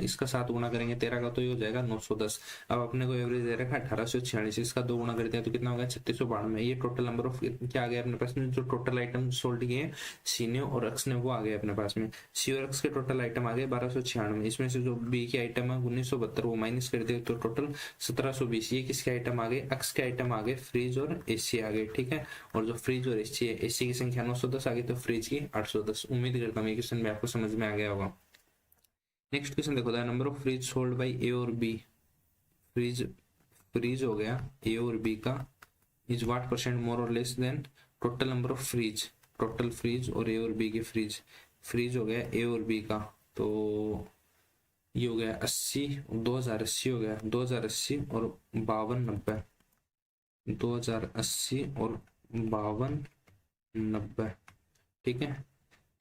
इसका 7 गुना करेंगे 13 का, तो ये हो जाएगा 910। अब अपने को एवरेज दे रखा है 1846, इसका 2 गुना करते हैं तो कितना हो गया 3692। ये टोटल नंबर ऑफ क्या आ गया अपने पास में, जो टोटल आइटम सोल्ड किए हैं सी ने और एक्स ने वो आ गए अपने पास में। सी और एक्स के टोटल आइटम आ गए 1296, इसमें से जो बी की आइटम है 1972 वो माइनस कर दिए तो टोटल 1720। ये किसके आइटम आ गए, एक्स के आइटम आ गए, फ्रिज और एसी आ गए, ठीक है। और जो फ्रिज और एसी है, एसी की संख्या 910 आ गई तो फ्रिज की 810। उम्मीद करता हूँ ये क्वेश्चन भी आपको समझ में आ गया होगा। नेक्स्ट क्वेश्चन देखो, the number of fridge sold by A और बी, फ्रिज फ्रिज हो गया ए और बी का, इज व्हाट परसेंट मोर और less then total number of fridge, total fridge और ए और बी के फ्रिज, फ्रिज हो गया ए और बी का, तो ये हो गया 80, 2080 हो गया, 2080 और 5290, 2080 और 5290, ठीक है।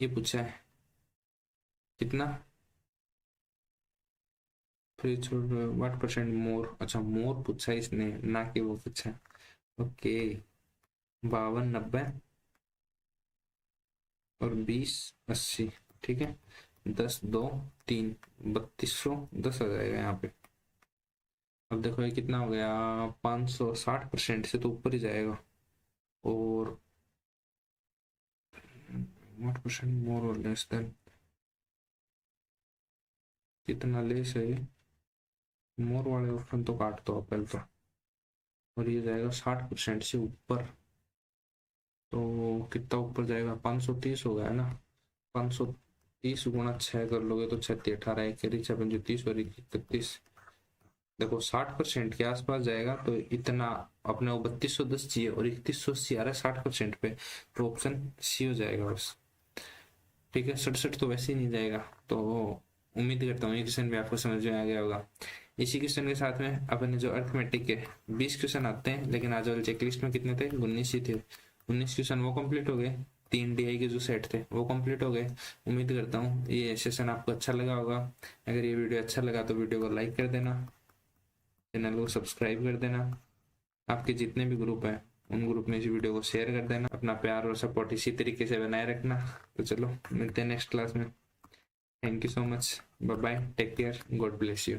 ये पूछा है कितना, फ्रिज व्हाट परसेंट मोर, अच्छा मोर पूछा है इसने, ना कि वो पूछा है, ओके। 5290 और 2080, ठीक है। 10 2 3 3210 आ जाएगा यहाँ पे। अब देखो ये कितना हो गया, 560% से तो ऊपर ही जाएगा। और व्हाट परसेंट मोर और लेस देन, कितना लेस है, मोर वाले ऑप्शन तो काट दो पहले तो, और ये जाएगा 60% से ऊपर, तो कितना ऊपर जाएगा, 530 हो गया ना। 530 गुणा 6 कर लोगे तो 36 18 एक 30 और 31, देखो 60% के आसपास जाएगा, तो इतना अपने को 3210 चाहिए और 3180 आ रहा है 60% पे, तो ऑप्शन सी हो जाएगा बस, ठीक है। 67 तो वैसे ही नहीं जाएगा। तो उम्मीद करता हूँ ये क्वेश्चन भी आपको समझ में आ गया होगा। इसी क्वेश्चन के साथ में अपने जो अर्थमेटिक के 20 क्वेश्चन आते हैं, लेकिन आज वाले चेकलिस्ट में कितने थे, 19 ही थे। 19 क्वेश्चन वो कंप्लीट हो गए, 3 DI के जो सेट थे वो कंप्लीट हो गए। उम्मीद करता हूँ ये सेशन आपको अच्छा लगा होगा। अगर ये वीडियो अच्छा लगा तो वीडियो को लाइक कर देना, चैनल को सब्सक्राइब कर देना, आपके जितने भी ग्रुप हैं उन ग्रुप में इस वीडियो को शेयर कर देना। अपना प्यार और सपोर्ट इसी तरीके से बनाए रखना। तो चलो मिलते हैं नेक्स्ट क्लास में। Thank you so much, bye bye, take care, God bless you.